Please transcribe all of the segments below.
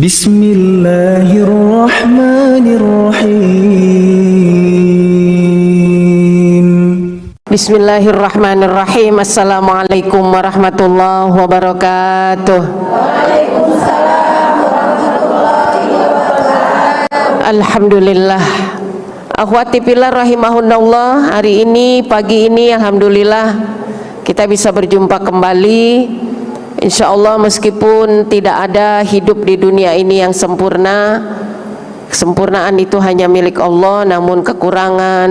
Bismillahirrahmanirrahim. Bismillahirrahmanirrahim. Assalamualaikum warahmatullahi wabarakatuh. Waalaikumsalam warahmatullahi wabarakatuh. Alhamdulillah. Akhwati fillah rahimahunallah, hari ini, pagi ini alhamdulillah kita bisa berjumpa kembali. Insyaallah meskipun tidak ada hidup di dunia ini yang sempurna, kesempurnaan itu hanya milik Allah, namun kekurangan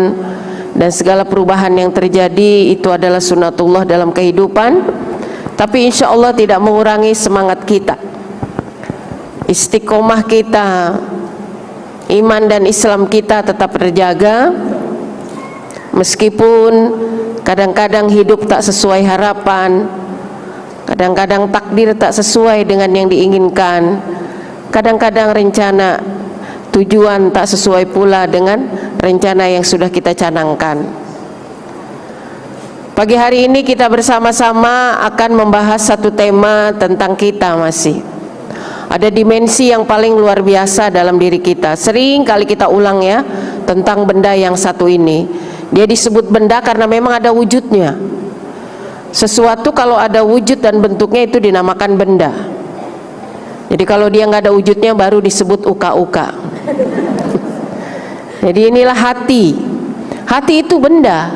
dan segala perubahan yang terjadi itu adalah sunatullah dalam kehidupan. Tapi insya Allah tidak mengurangi semangat kita, istiqomah kita, iman dan Islam kita tetap terjaga. Meskipun kadang-kadang hidup tak sesuai harapan, kadang-kadang takdir tak sesuai dengan yang diinginkan, kadang-kadang rencana tujuan tak sesuai pula dengan rencana yang sudah kita canangkan. Pagi hari ini kita bersama-sama akan membahas satu tema tentang kita. Masih ada dimensi yang paling luar biasa dalam diri kita. Sering kali kita ulang ya tentang benda yang satu ini. Dia disebut benda karena memang ada wujudnya. Sesuatu kalau ada wujud dan bentuknya itu dinamakan benda. Jadi kalau dia nggak ada wujudnya baru disebut uka-uka. Jadi inilah hati. Hati itu benda.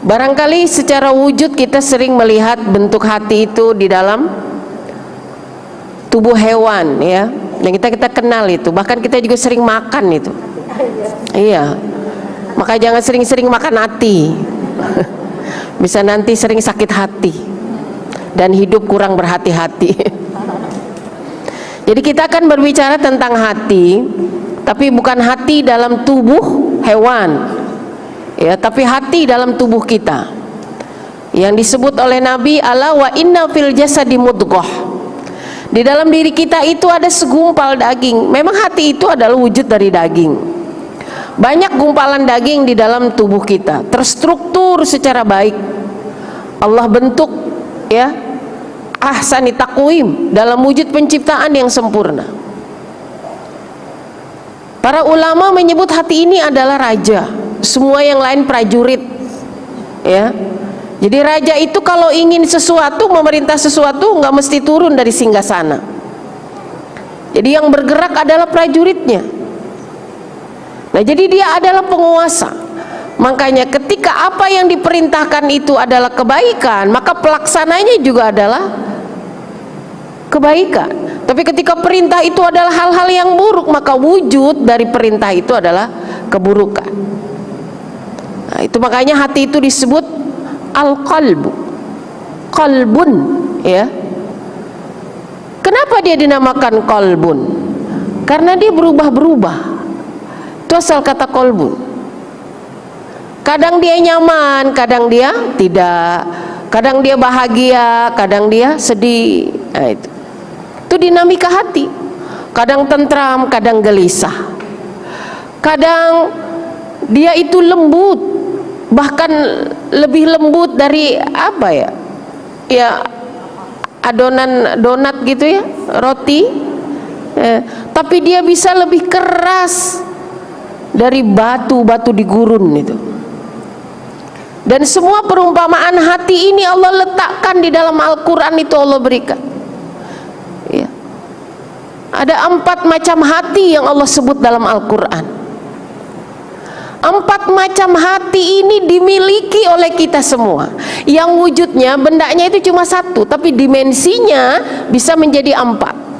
Barangkali secara wujud kita sering melihat bentuk hati itu di dalam tubuh hewan ya. Yang kita kenal itu. Bahkan kita juga sering makan itu. Iya. Maka jangan sering-sering makan hati. Bisa nanti sering sakit hati dan hidup kurang berhati-hati. Jadi kita akan berbicara tentang hati, tapi bukan hati dalam tubuh hewan ya, tapi hati dalam tubuh kita. Yang disebut oleh Nabi, ala wa inna fil jasadi mudghah. Di dalam diri kita itu ada segumpal daging. Memang hati itu adalah wujud dari daging. Banyak gumpalan daging di dalam tubuh kita, terstruktur secara baik. Allah bentuk ya, ahsani taqwim, dalam wujud penciptaan yang sempurna. Para ulama menyebut hati ini adalah raja, semua yang lain prajurit ya. Jadi raja itu kalau ingin sesuatu, memerintah sesuatu, nggak mesti turun dari singgasana. Jadi yang bergerak adalah prajuritnya. Nah, jadi dia adalah penguasa. Makanya ketika apa yang diperintahkan itu adalah kebaikan, maka pelaksananya juga adalah kebaikan. Tapi ketika perintah itu adalah hal-hal yang buruk, maka wujud dari perintah itu adalah keburukan. Nah, itu makanya hati itu disebut al-qalbu, qalbun ya. Kenapa dia dinamakan qalbun? Karena dia berubah-berubah. Itu asal kata qalbun. Kadang dia nyaman, kadang dia tidak. Kadang dia bahagia, kadang dia sedih. Nah, itu dinamika hati. Kadang tentram, kadang gelisah. Kadang dia itu lembut, bahkan lebih lembut dari apa ya? Ya adonan donat gitu ya, roti. Tapi dia bisa lebih keras dari batu-batu di gurun itu. Dan semua perumpamaan hati ini Allah letakkan di dalam Al-Quran, itu Allah berikan ya. Ada 4 macam hati yang Allah sebut dalam Al-Quran. 4 macam hati ini dimiliki oleh kita semua. Yang wujudnya, bendanya itu cuma satu, tapi dimensinya bisa menjadi 4.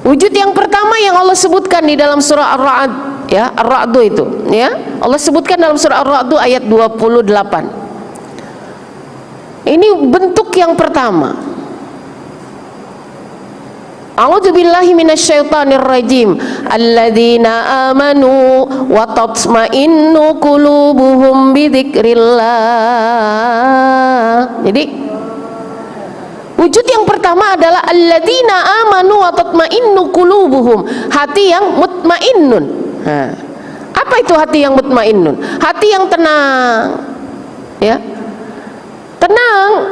Wujud yang pertama yang Allah sebutkan di dalam surah Ar-Ra'd ya, Ar-Ra'd itu ya. Allah sebutkan dalam surah Ar-Ra'd ayat 28. Ini bentuk yang pertama. A'udzubillahi minasyaitonir rajim. Alladzina amanu wa tatma'innu qulubuhum bidzikrillah. Jadi wujud yang pertama adalah alladzina amanu wa tatma'innu qulubuhum, hati yang mutmainnun. Apa itu hati yang mutmainnun? Hati yang tenang ya. Tenang.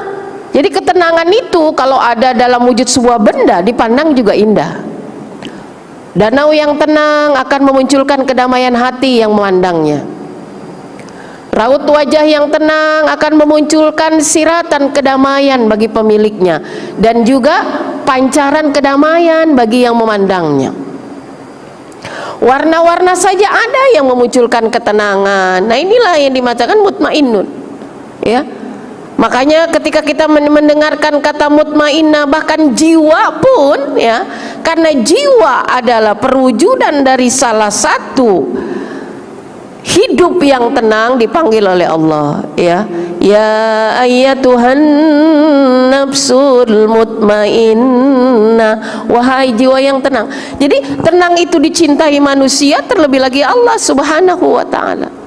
Jadi ketenangan itu kalau ada dalam wujud sebuah benda dipandang juga indah. Danau yang tenang akan memunculkan kedamaian hati yang memandangnya. Raut wajah yang tenang akan memunculkan siratan kedamaian bagi pemiliknya dan juga pancaran kedamaian bagi yang memandangnya. Warna-warna saja ada yang memunculkan ketenangan. Nah, inilah yang dimatakan mutmainnun. Ya. Makanya ketika kita mendengarkan kata mutmainnah, bahkan jiwa pun, ya, karena jiwa adalah perwujudan dari salah satu hidup yang tenang, dipanggil oleh Allah, ya. Ya ayyatuhan nafsul mutmainnah, wahai jiwa yang tenang. Jadi tenang itu dicintai manusia, terlebih lagi Allah Subhanahu wa ta'ala.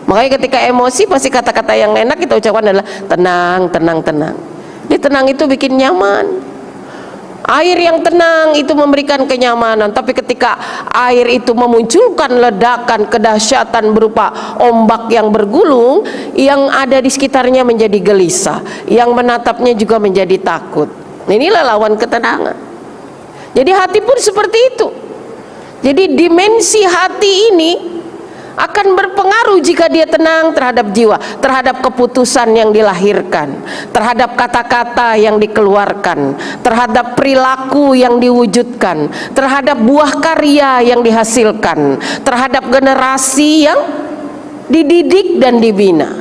Makanya ketika emosi pasti kata-kata yang enak kita ucapkan adalah tenang, tenang, tenang. Jadi tenang itu bikin nyaman. Air yang tenang itu memberikan kenyamanan. Tapi ketika air itu memunculkan ledakan kedahsyatan berupa ombak yang bergulung, yang ada di sekitarnya menjadi gelisah, yang menatapnya juga menjadi takut. Inilah lawan ketenangan. Jadi hati pun seperti itu. Jadi dimensi hati ini akan berpengaruh jika dia tenang terhadap jiwa, terhadap keputusan yang dilahirkan, terhadap kata-kata yang dikeluarkan, terhadap perilaku yang diwujudkan, terhadap buah karya yang dihasilkan, terhadap generasi yang dididik dan dibina.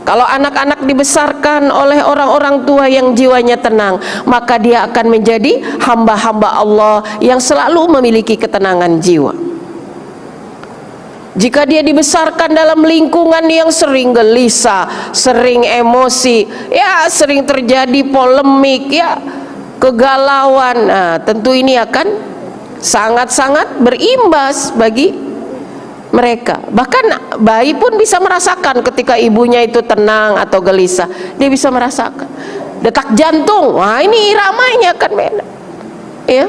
Kalau anak-anak dibesarkan oleh orang-orang tua yang jiwanya tenang, maka dia akan menjadi hamba-hamba Allah yang selalu memiliki ketenangan jiwa. Jika dia dibesarkan dalam lingkungan yang sering gelisah, sering emosi, ya sering terjadi polemik, ya kegalauan, nah, tentu ini akan sangat-sangat berimbas bagi mereka. Bahkan bayi pun bisa merasakan ketika ibunya itu tenang atau gelisah, dia bisa merasakan detak jantung. Wah, ini iramanya akan beda, ya.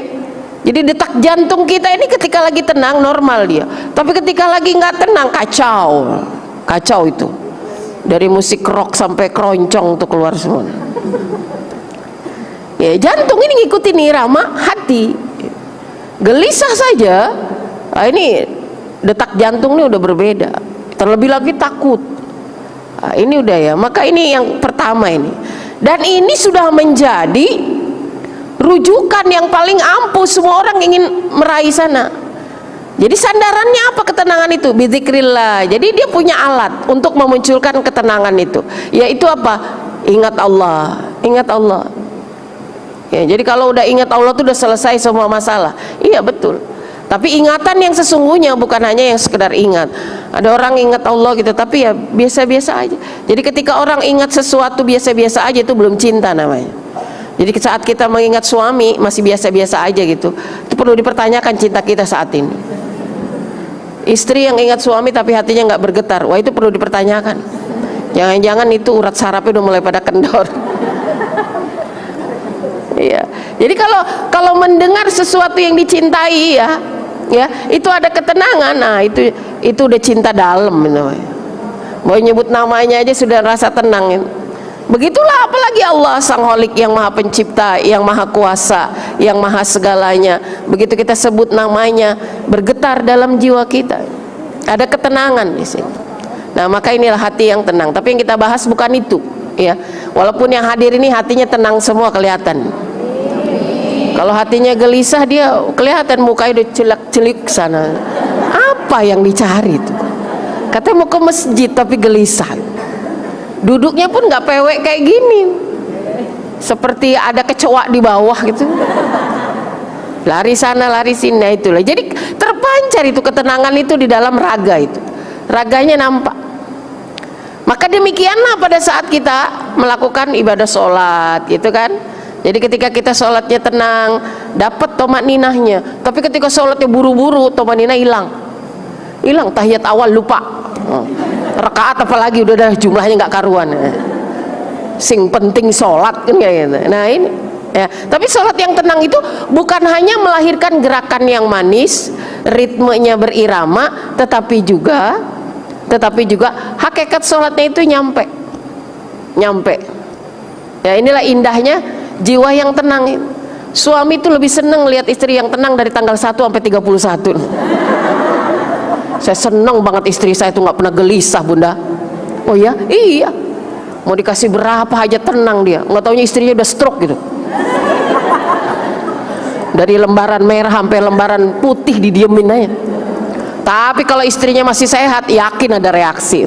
Jadi detak jantung kita ini ketika lagi tenang normal dia, tapi ketika lagi nggak tenang kacau, kacau itu. Dari musik rock sampai keroncong tuh keluar semua. Ya, jantung ini ngikutin irama hati. Gelisah saja, nah ini detak jantung ini udah berbeda. Terlebih lagi takut. Nah, ini udah ya. Maka ini yang pertama ini. Dan ini sudah menjadi rujukan yang paling ampuh, semua orang ingin meraih sana. Jadi sandarannya apa ketenangan itu? Bidzikrillah. Jadi dia punya alat untuk memunculkan ketenangan itu. Yaitu apa? Ingat Allah. Ingat Allah. Ya, jadi kalau udah ingat Allah itu udah selesai semua masalah. Iya betul. Tapi ingatan yang sesungguhnya bukan hanya yang sekedar ingat. Ada orang ingat Allah gitu, tapi ya biasa-biasa aja. Jadi ketika orang ingat sesuatu biasa-biasa aja, itu belum cinta namanya. Jadi saat kita mengingat suami masih biasa-biasa aja gitu, itu perlu dipertanyakan cinta kita saat ini. Istri yang ingat suami tapi hatinya nggak bergetar, wah itu perlu dipertanyakan. Jangan-jangan itu urat sarafnya udah mulai pada kendor. Iya. Jadi kalau mendengar sesuatu yang dicintai, ya itu ada ketenangan. Nah itu udah cinta dalam namanya. Mau nyebut namanya aja sudah rasa tenang. Begitulah apalagi Allah Sang Holik yang Maha Pencipta, yang Maha Kuasa, yang Maha segalanya. Begitu kita sebut namanya, bergetar dalam jiwa kita. Ada ketenangan di sini. Nah, maka inilah hati yang tenang. Tapi yang kita bahas bukan itu, ya. Walaupun yang hadir ini hatinya tenang semua kelihatan. Kalau hatinya gelisah, dia kelihatan mukanya udah celak-celik sana. Apa yang dicari itu? Katanya mau ke masjid tapi gelisah. Duduknya pun nggak pewek kayak gini, seperti ada kecoa di bawah gitu, lari sana lari sini. Nah, itulah jadi terpancar itu ketenangan itu di dalam raga itu, raganya nampak. Maka demikianlah pada saat kita melakukan ibadah sholat gitu kan. Jadi ketika kita sholatnya tenang, dapat tomaninahnya. Tapi ketika sholatnya buru-buru, tomaninah hilang, tahiyat awal lupa. Rakaat apalagi udah jumlahnya nggak karuan. Sing penting sholat kan kayak gitu. Nah ini ya. Tapi sholat yang tenang itu bukan hanya melahirkan gerakan yang manis, ritmenya berirama, tetapi juga hakikat sholatnya itu nyampe. Ya, inilah indahnya jiwa yang tenang. Suami itu lebih senang lihat istri yang tenang dari tanggal 1 sampai 31. Saya senang banget istri saya itu nggak pernah gelisah, Bunda. Oh ya? Iya. Mau dikasih berapa aja tenang dia. Nggak taunya istrinya udah stroke gitu. Dari lembaran merah sampai lembaran putih didiemin aja. Tapi kalau istrinya masih sehat, yakin ada reaksi.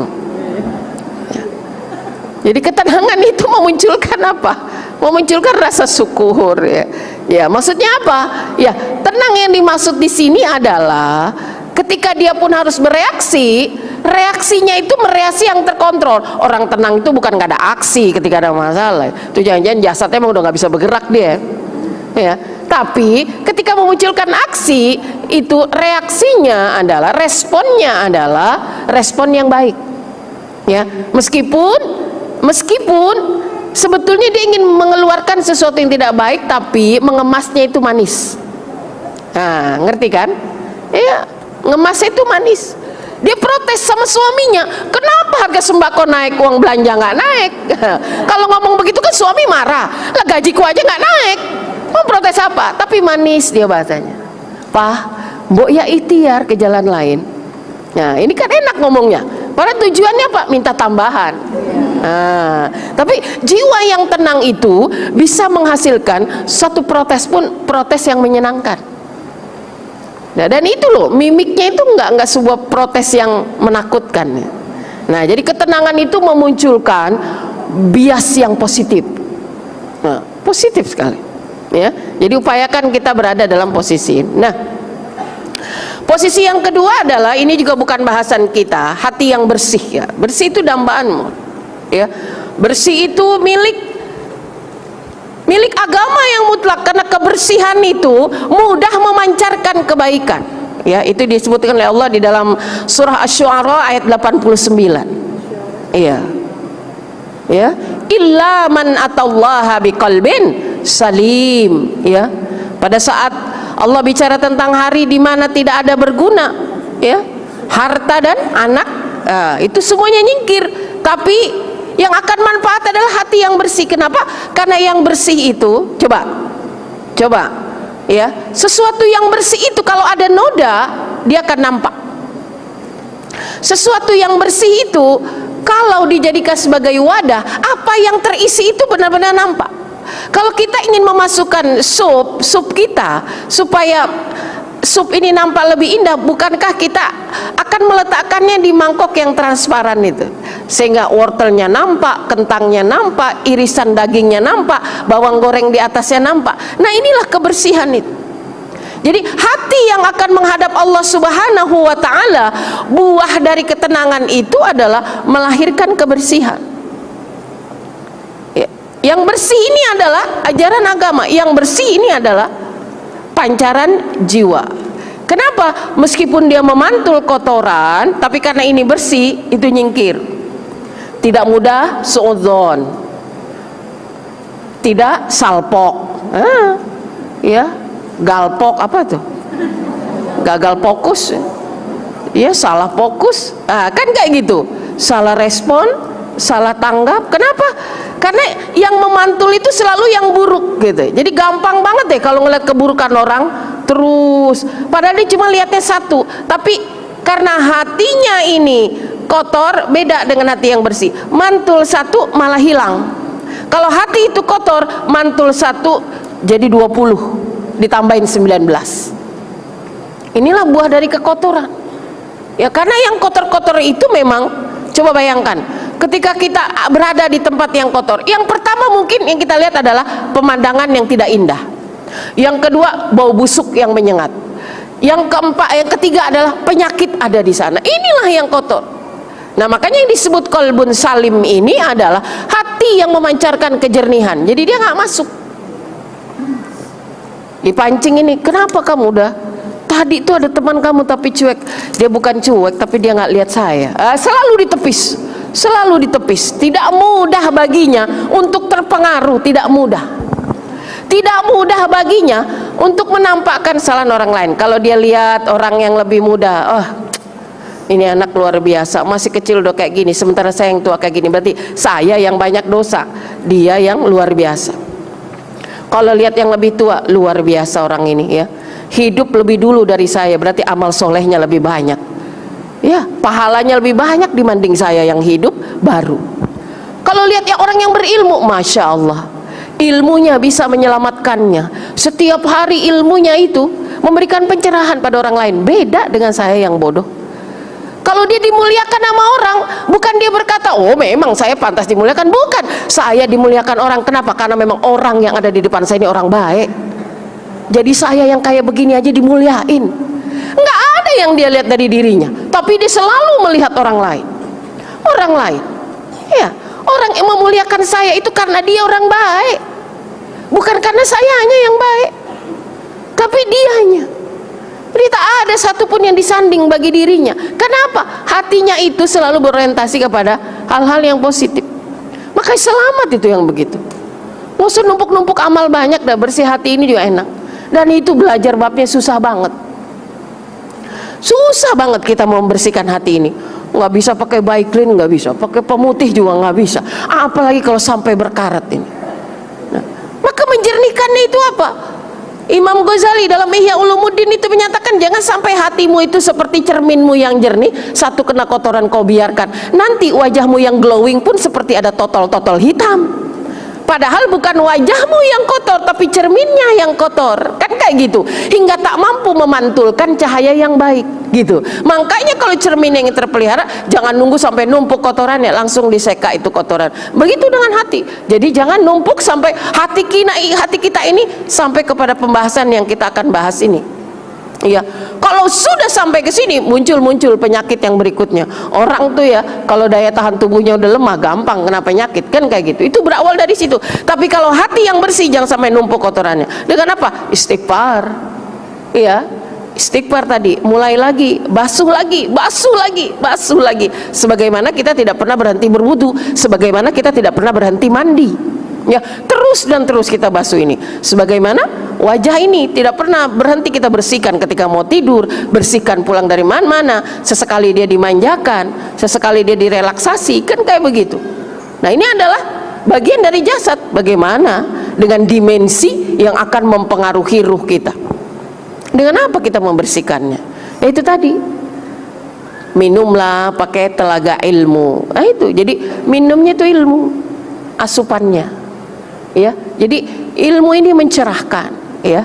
Jadi ketenangan itu memunculkan apa? Memunculkan rasa syukur, ya. Ya, maksudnya apa? Ya, tenang yang dimaksud di sini adalah ketika dia pun harus bereaksi, reaksinya itu reaksi yang terkontrol. Orang tenang itu bukan nggak ada aksi ketika ada masalah. Itu jangan-jangan jasadnya emang udah nggak bisa bergerak dia. Ya, tapi ketika memunculkan aksi itu reaksinya adalah, responnya adalah respon yang baik. Ya, meskipun sebetulnya dia ingin mengeluarkan sesuatu yang tidak baik, tapi mengemasnya itu manis. Nah, ngerti kan? Ya, ngemasnya itu manis. Dia protes sama suaminya, kenapa harga sembako naik, uang belanja nggak naik? Kalau ngomong begitu kan suami marah, lah gajiku aja nggak naik, mau protes apa? Tapi manis dia bahasanya. Pak, mbok ya ikhtiar ke jalan lain. Nah, ini kan enak ngomongnya. Padahal tujuannya apa? Minta tambahan. Nah, tapi jiwa yang tenang itu bisa menghasilkan satu protes pun protes yang menyenangkan. Nah, dan itu loh, mimiknya itu nggak sebuah protes yang menakutkan. Nah, jadi ketenangan itu memunculkan bias yang positif. Nah, positif sekali. Ya, jadi upayakan kita berada dalam posisi. Nah, posisi yang kedua adalah, ini juga bukan bahasan kita, hati yang bersih. Ya, bersih itu dambaanmu. Ya, bersih itu milik agama yang mutlak, karena kebersihan itu mudah memancarkan kebaikan. Ya, itu disebutkan oleh Allah di dalam surah Asy-Syu'ara ayat 89. Iya. Ya, illa man atallaha biqalbin salim. Ya, pada saat Allah bicara tentang hari di mana tidak ada berguna, ya, harta dan anak, itu semuanya nyingkir, tapi yang akan manfaat adalah hati yang bersih. Kenapa? Karena yang bersih itu, coba, ya, sesuatu yang bersih itu kalau ada noda, dia akan nampak. Sesuatu yang bersih itu kalau dijadikan sebagai wadah, apa yang terisi itu benar-benar nampak. Kalau kita ingin memasukkan sup kita supaya sup ini nampak lebih indah, bukankah kita akan meletakkannya di mangkok yang transparan itu, sehingga wortelnya nampak, kentangnya nampak, irisan dagingnya nampak, bawang goreng di atasnya nampak. Nah, inilah kebersihan itu. Jadi hati yang akan menghadap Allah Subhanahu wa ta'ala, buah dari ketenangan itu adalah melahirkan kebersihan. Yang bersih ini adalah ajaran agama, yang bersih ini adalah pancaran jiwa. Kenapa? Meskipun dia memantul kotoran, tapi karena ini bersih, itu nyingkir. Tidak mudah suudzon, tidak salpok, ya, galpok, apa tuh? Gagal fokus, ya, salah fokus, kan kayak gitu, salah respon, salah tanggap. Kenapa? Karena yang memantul itu selalu yang buruk gitu. Jadi gampang banget deh kalau ngeliat keburukan orang terus, padahal dia cuma lihatnya satu, tapi karena hatinya ini kotor, beda dengan hati yang bersih. Mantul satu malah hilang. Kalau hati itu kotor, mantul satu jadi 20, ditambahin 19. Inilah buah dari kekotoran. Ya, karena yang kotor-kotor itu memang, coba bayangkan, ketika kita berada di tempat yang kotor, yang pertama mungkin yang kita lihat adalah pemandangan yang tidak indah. Yang kedua, bau busuk yang menyengat. Yang ketiga adalah penyakit ada di sana. Inilah yang kotor. Nah, makanya yang disebut qalbun salim ini adalah hati yang memancarkan kejernihan. Jadi dia nggak masuk. Dipancing ini, kenapa kamu udah? Tadi itu ada teman kamu tapi cuek. Dia bukan cuek, tapi dia nggak lihat saya. Selalu ditepis. Selalu ditepis. Tidak mudah baginya untuk terpengaruh, tidak mudah. Tidak mudah baginya untuk menampakkan kesalahan orang lain. Kalau dia lihat orang yang lebih muda, ini anak luar biasa, masih kecil udah kayak gini, sementara saya yang tua kayak gini. Berarti saya yang banyak dosa, dia yang luar biasa. Kalau lihat yang lebih tua, luar biasa orang ini ya, hidup lebih dulu dari saya, berarti amal solehnya lebih banyak ya, pahalanya lebih banyak dibanding saya yang hidup baru. Kalau lihat yang orang yang berilmu, Masya Allah, ilmunya bisa menyelamatkannya. Setiap hari ilmunya itu memberikan pencerahan pada orang lain. Beda dengan saya yang bodoh. Kalau dia dimuliakan sama orang, bukan dia berkata, oh memang saya pantas dimuliakan. Bukan, saya dimuliakan orang. Kenapa? Karena memang orang yang ada di depan saya ini orang baik. Jadi saya yang kayak begini aja dimuliain. Nggak ada yang dia lihat dari dirinya, tapi dia selalu melihat orang lain. Orang lain, ya, orang yang memuliakan saya itu karena dia orang baik, bukan karena sayanya yang baik, tapi dianya. Jadi tak ada satupun yang disanding bagi dirinya. Kenapa? Hatinya itu selalu berorientasi kepada hal-hal yang positif. Maka selamat itu yang begitu. Nggak usah numpuk-numpuk amal banyak, dah bersih hati ini juga enak. Dan itu belajar babnya susah banget. Susah banget kita mau membersihkan hati ini. Nggak bisa pakai Baiklin, nggak bisa pakai pemutih juga nggak bisa. Apalagi kalau sampai berkarat ini. Nah, maka menjernihkannya itu apa? Imam Ghazali dalam Ihya Ulumuddin itu menyatakan, jangan sampai hatimu itu seperti cerminmu yang jernih, satu kena kotoran kau biarkan, nanti wajahmu yang glowing pun seperti ada totol-totol hitam. Padahal bukan wajahmu yang kotor, tapi cerminnya yang kotor, kan kayak gitu, hingga tak mampu memantulkan cahaya yang baik gitu. Makanya kalau cermin yang terpelihara, jangan nunggu sampai numpuk kotorannya, langsung diseka itu kotoran. Begitu dengan hati. Jadi jangan numpuk sampai hati kita ini sampai kepada pembahasan yang kita akan bahas ini. Iya, kalau sudah sampai ke sini muncul penyakit yang berikutnya. Orang tuh ya, kalau daya tahan tubuhnya udah lemah, gampang kena penyakit kan kayak gitu. Itu berawal dari situ. Tapi kalau hati yang bersih, jangan sampai numpuk kotorannya. Dengan apa? Istighfar. Iya, istighfar tadi. Mulai lagi, basuh lagi. Sebagaimana kita tidak pernah berhenti berwudu, sebagaimana kita tidak pernah berhenti mandi. Ya, terus dan terus kita basuh ini. Sebagaimana wajah ini tidak pernah berhenti kita bersihkan ketika mau tidur, bersihkan pulang dari mana-mana, sesekali dia dimanjakan, sesekali dia direlaksasi, kan kayak begitu. Nah, ini adalah bagian dari jasad. Bagaimana dengan dimensi yang akan mempengaruhi ruh kita. Dengan apa kita membersihkannya? Ya, itu tadi. Minumlah pakai telaga ilmu. Nah, itu. Jadi minumnya itu ilmu, asupannya. Ya, jadi ilmu ini mencerahkan, ya.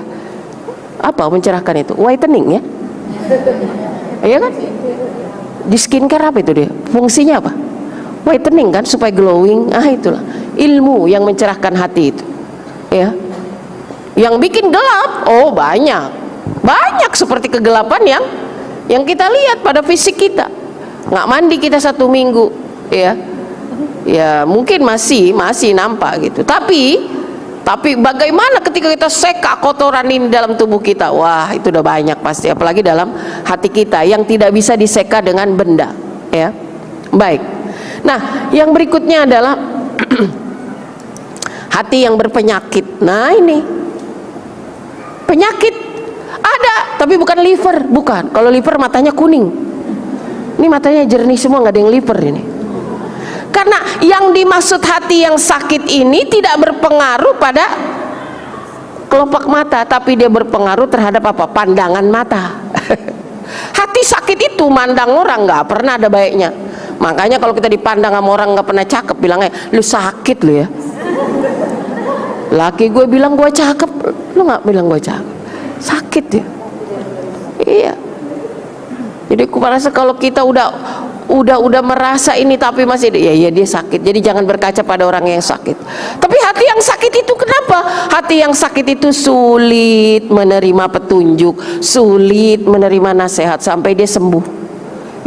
Apa mencerahkan itu? Whitening ya, iya kan? Di skincare apa itu dia? Fungsinya apa? Whitening kan, supaya glowing. Ah, itulah ilmu yang mencerahkan hati itu, ya. Yang bikin gelap, oh banyak seperti kegelapan yang kita lihat pada fisik kita. Nggak mandi kita 1 minggu, ya. Ya mungkin masih nampak gitu, tapi bagaimana ketika kita seka kotoran ini dalam tubuh kita? Wah, itu udah banyak pasti, apalagi dalam hati kita yang tidak bisa diseka dengan benda, ya. Baik, nah yang berikutnya adalah hati yang berpenyakit. Nah, ini penyakit ada, tapi bukan liver, bukan. Kalau liver matanya kuning, ini matanya jernih semua, nggak ada yang liver ini. Karena yang dimaksud hati yang sakit ini tidak berpengaruh pada kelopak mata, tapi dia berpengaruh terhadap apa? Pandangan mata. Hati sakit itu mandang orang nggak pernah ada baiknya. Makanya kalau kita dipandang sama orang nggak pernah cakep, bilangnya lu sakit lu ya. Laki gue bilang gue cakep, lu nggak bilang gue cakep, sakit ya. Iya. Jadi aku merasa kalau kita udah merasa ini tapi masih ya dia sakit. Jadi jangan berkaca pada orang yang sakit. Tapi hati yang sakit itu kenapa? Hati yang sakit itu sulit menerima petunjuk, sulit menerima nasihat sampai dia sembuh.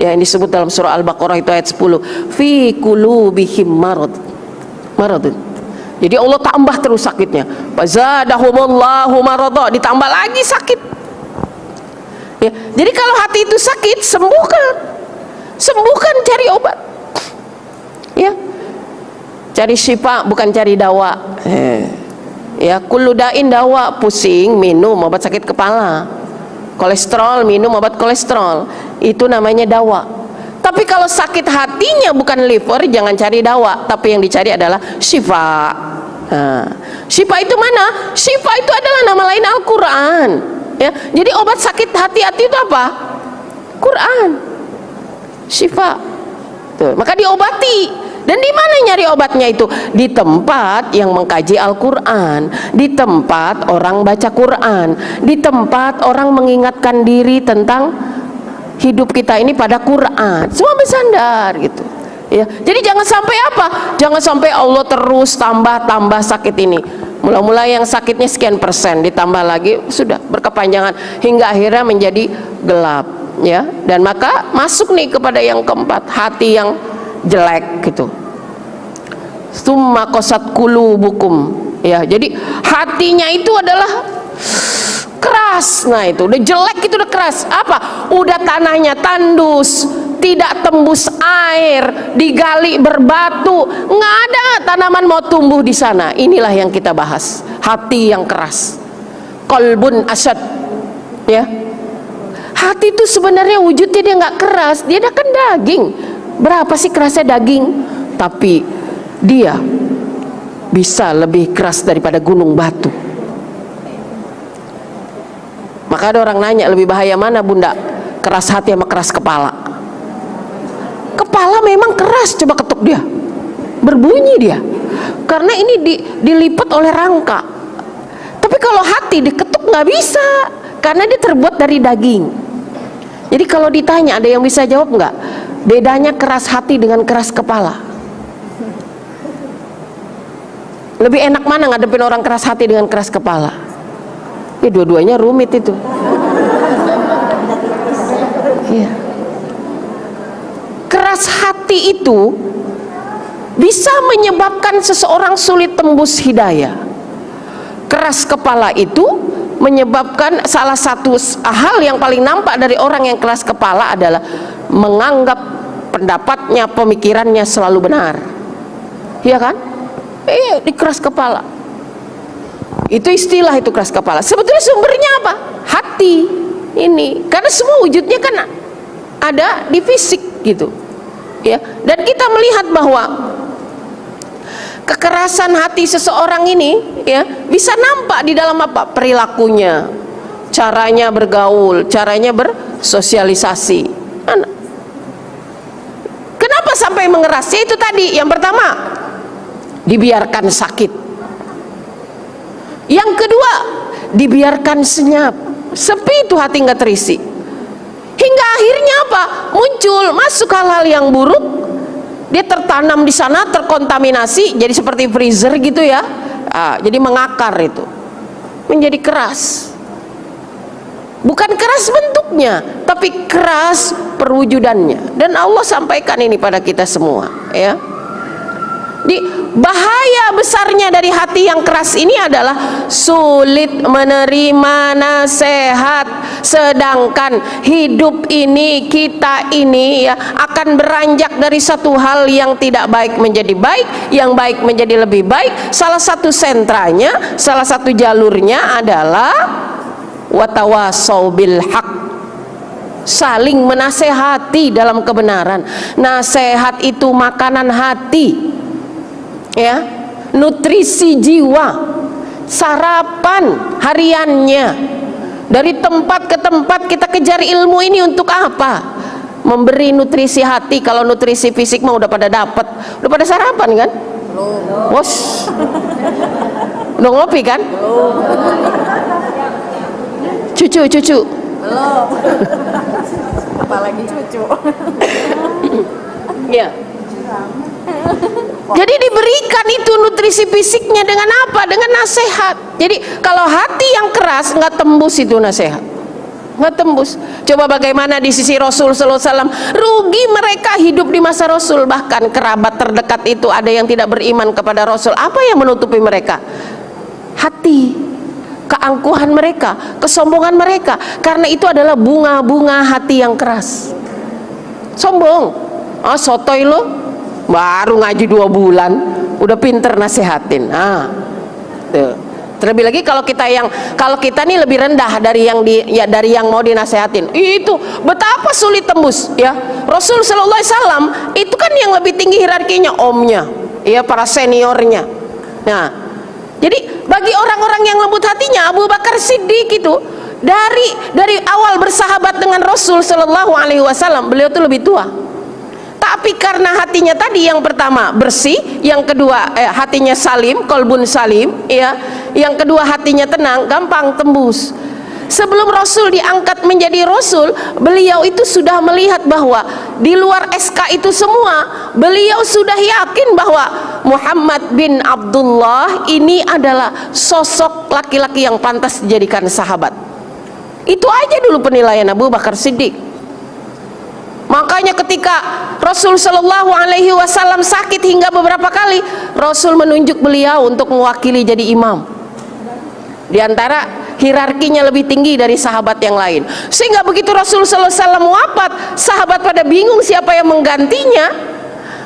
Ya, ini disebut dalam surah Al-Baqarah itu ayat 10. Fi qulubihim marad. Jadi Allah tambah terus sakitnya. Fazadahumullahu marada, ditambah lagi sakit. Ya, jadi kalau hati itu sakit, sembuhkan, cari obat, ya, cari syifa, bukan cari dawa. Ya, kullu da'in dawa, pusing minum obat sakit kepala, kolesterol minum obat kolesterol, itu namanya dawa. Tapi kalau sakit hatinya bukan liver, jangan cari dawa, tapi yang dicari adalah syifa. Nah, syifa itu mana? Syifa itu adalah nama lain Al-Quran, ya. Jadi obat sakit hati itu apa? Quran, syifa. Tuh, maka diobati. Dan di mana nyari obatnya itu? Di tempat yang mengkaji Al-Quran, di tempat orang baca Quran, di tempat orang mengingatkan diri tentang hidup kita ini pada Quran. Semua bersandar gitu. Ya, jadi jangan sampai apa? Jangan sampai Allah terus tambah sakit ini. Mula-mula yang sakitnya sekian persen, ditambah lagi sudah berkepanjangan hingga akhirnya menjadi gelap, ya. Dan maka masuk nih kepada yang keempat, hati yang jelek gitu. Summa qasat qulubukum, ya. Jadi hatinya itu adalah keras. Nah itu udah jelek, itu udah keras. Apa? Udah tanahnya tandus, tidak tembus air, digali berbatu, nggak ada tanaman mau tumbuh di sana. Inilah yang kita bahas, hati yang keras. Qalbun asad, ya. Hati itu sebenarnya wujudnya dia nggak keras, dia kan daging. Berapa sih kerasnya daging? Tapi dia bisa lebih keras daripada gunung batu. Maka ada orang nanya, lebih bahaya mana bunda? Keras hati sama keras kepala? Kepala memang keras, coba ketuk dia, berbunyi dia, karena ini dilipat oleh rangka. Tapi kalau hati diketuk nggak bisa, karena dia terbuat dari daging. Jadi kalau ditanya, ada yang bisa jawab nggak? Bedanya keras hati dengan keras kepala? Lebih enak mana ngadepin orang keras hati dengan keras kepala? Ya dua-duanya rumit itu. Ya. Keras hati itu bisa menyebabkan seseorang sulit tembus hidayah. Keras kepala itu menyebabkan, salah satu hal yang paling nampak dari orang yang keras kepala adalah menganggap pendapatnya, pemikirannya selalu benar. Iya kan? Di keras kepala. Itu istilah, itu keras kepala. Sebetulnya sumbernya apa? Hati ini. Karena semua wujudnya kan ada di fisik gitu. Ya. Dan kita melihat bahwa kekerasan hati seseorang ini, ya, bisa nampak di dalam apa? Perilakunya, caranya bergaul, caranya bersosialisasi. Kenapa sampai mengeras? Ya itu tadi, yang pertama, dibiarkan sakit. Yang kedua, dibiarkan senyap, sepi itu hati nggak terisi. Hingga akhirnya apa? Muncul, masuk hal-hal yang buruk. Dia tertanam di sana, terkontaminasi, jadi seperti freezer gitu ya. Jadi mengakar itu, menjadi keras. Bukan keras bentuknya, tapi keras perwujudannya. Dan Allah sampaikan ini pada kita semua, ya. Di bahaya besarnya dari hati yang keras ini adalah sulit menerima nasihat. Sedangkan hidup ini, kita ini, ya, akan beranjak dari satu hal yang tidak baik menjadi baik, yang baik menjadi lebih baik. Salah satu sentranya, salah satu jalurnya adalah watawasau bil haq, saling menasehati dalam kebenaran. Nasihat itu makanan hati, ya, nutrisi jiwa, sarapan hariannya. Dari tempat ke tempat kita kejar ilmu ini untuk apa? Memberi nutrisi hati. Kalau nutrisi fisik mah udah pada dapat, udah pada sarapan kan? Bos, udah ngopi kan? Cucu belum. Apalagi cucu. Ya. Jadi diberikan itu nutrisi fisiknya dengan apa? Dengan nasihat. Jadi kalau hati yang keras nggak tembus itu nasihat, nggak tembus. Coba bagaimana di sisi Rasul Sallallahu Alaihi Wasallam, rugi mereka hidup di masa Rasul. Bahkan kerabat terdekat itu ada yang tidak beriman kepada Rasul. Apa yang menutupi mereka? Hati, keangkuhan mereka, kesombongan mereka. Karena itu adalah bunga-bunga hati yang keras. Sombong, sotoy lo, baru ngaji 2 bulan udah pinter nasehatin. Tuh. Terlebih lagi kalau kita nih lebih rendah dari dari yang mau dinasehatin. Itu betapa sulit tembus ya. Rasul sallallahu alaihi wasallam itu kan yang lebih tinggi hierarkinya, omnya, ya, para seniornya. Nah, jadi bagi orang-orang yang lembut hatinya, Abu Bakar Siddiq itu dari awal bersahabat dengan Rasul sallallahu alaihi wasallam, beliau tuh lebih tua. Tapi karena hatinya tadi, yang pertama bersih, yang kedua hatinya salim, kolbun salim, ya, yang kedua hatinya tenang, gampang tembus. Sebelum Rasul diangkat menjadi Rasul, beliau itu sudah melihat bahwa di luar SK itu semua, beliau sudah yakin bahwa Muhammad bin Abdullah ini adalah sosok laki-laki yang pantas dijadikan sahabat. Itu aja dulu penilaian Abu Bakar Siddiq. Makanya ketika Rasul Shallallahu Alaihi Wasallam sakit hingga beberapa kali, Rasul menunjuk beliau untuk mewakili jadi imam. Di antara hierarkinya lebih tinggi dari sahabat yang lain. Sehingga begitu Rasul Shallallahu Alaihi Wasallam wafat, sahabat pada bingung siapa yang menggantinya.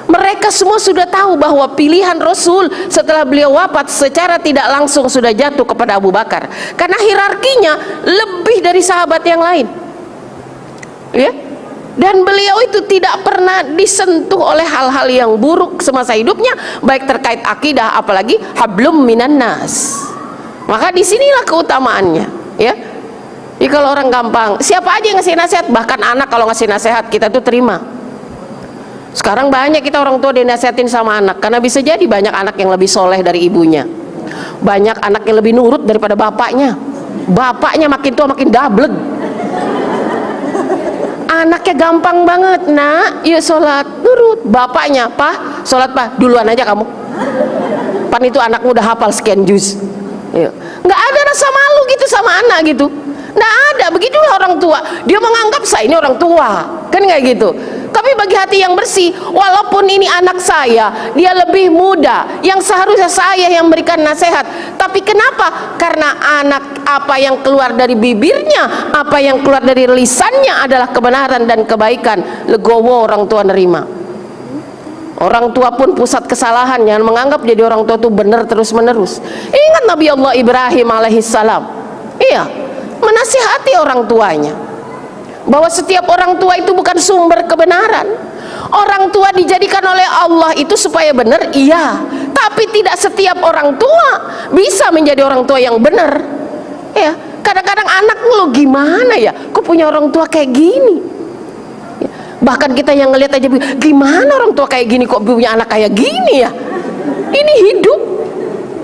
Mereka semua sudah tahu bahwa pilihan Rasul setelah beliau wafat secara tidak langsung sudah jatuh kepada Abu Bakar. Karena hierarkinya lebih dari sahabat yang lain. Ya. Dan beliau itu tidak pernah disentuh oleh hal-hal yang buruk semasa hidupnya, baik terkait akidah apalagi hablum minan nas. Maka disinilah keutamaannya, ya. Jadi kalau orang gampang, siapa aja yang ngasih nasihat, bahkan anak kalau ngasih nasihat kita tuh terima. Sekarang banyak kita orang tua dinasihatin sama anak, karena bisa jadi banyak anak yang lebih soleh dari ibunya, banyak anak yang lebih nurut daripada bapaknya. Bapaknya makin tua makin dablek. Anaknya gampang banget, nak, yuk sholat, nurut. Bapaknya, Pak, sholat Pak, duluan aja kamu. Pan itu anakmu udah hafal sekian juz. Nggak ada rasa malu gitu sama anak gitu. Nggak ada, begitulah orang tua. Dia menganggap saya ini orang tua, kan nggak gitu. Tapi bagi hati yang bersih, walaupun ini anak saya, dia lebih muda, yang seharusnya saya yang berikan nasihat. Tapi kenapa? Karena anak, apa yang keluar dari bibirnya, apa yang keluar dari lisannya adalah kebenaran dan kebaikan. Legowo orang tua nerima. Orang tua pun pusat kesalahan, jangan menganggap jadi orang tua itu benar terus menerus. Ingat Nabi Allah Ibrahim alaihissalam, iya, menasihati orang tuanya bahwa setiap orang tua itu bukan sumber kebenaran. Orang tua dijadikan oleh Allah itu supaya benar, iya, tapi tidak setiap orang tua bisa menjadi orang tua yang benar. Ya, kadang-kadang anak lo gimana ya, kok punya orang tua kayak gini. Ya, bahkan kita yang ngelihat aja, gimana orang tua kayak gini kok punya anak kayak gini ya. Ini hidup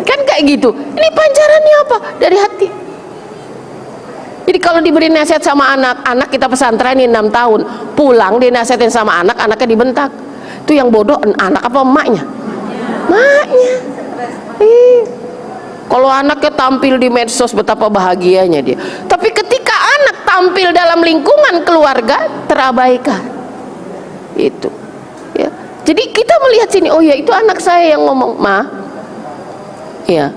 kan kayak gitu. Ini pancarannya apa? Dari hati. Jadi kalau diberi nasihat sama anak kita pesantrenin 6 tahun, pulang dinasihatin sama anak, anaknya dibentak. Itu yang bodoh anak apa emaknya? Emaknya. Kalau anaknya tampil di medsos, betapa bahagianya dia. Tapi ketika anak tampil dalam lingkungan keluarga, terabaikan. Itu. Ya. Jadi kita melihat sini, oh ya itu anak saya yang ngomong, Ma. Ya.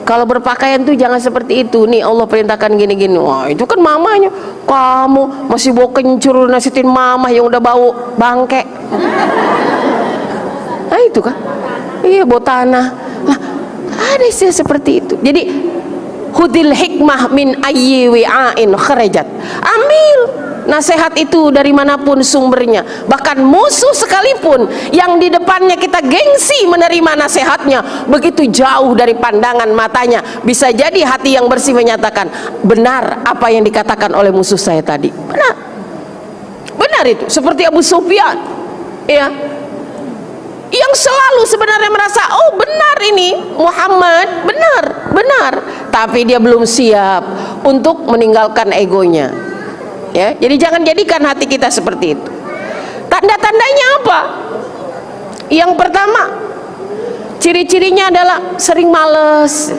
Kalau berpakaian tuh jangan seperti itu. Nih Allah perintahkan gini-gini. Wah itu kan mamanya. Kamu masih bau kencur nasihatin mama yang udah bau bangke. Nah itu kan. Iya bau tanah. Nah, ada istilah seperti itu. Jadi hudil hikmah min ayyi wi'ain kharajat. Ambil nasihat itu dari manapun sumbernya, bahkan musuh sekalipun yang di depannya kita gengsi menerima nasihatnya, begitu jauh dari pandangan matanya, bisa jadi hati yang bersih menyatakan benar apa yang dikatakan oleh musuh saya tadi. Benar itu. Seperti Abu Sufyan, ya, yang selalu sebenarnya merasa oh benar ini Muhammad, benar, tapi dia belum siap untuk meninggalkan egonya. Ya, jadi jangan jadikan hati kita seperti itu. Tanda-tandanya apa? Yang pertama, ciri-cirinya adalah sering malas.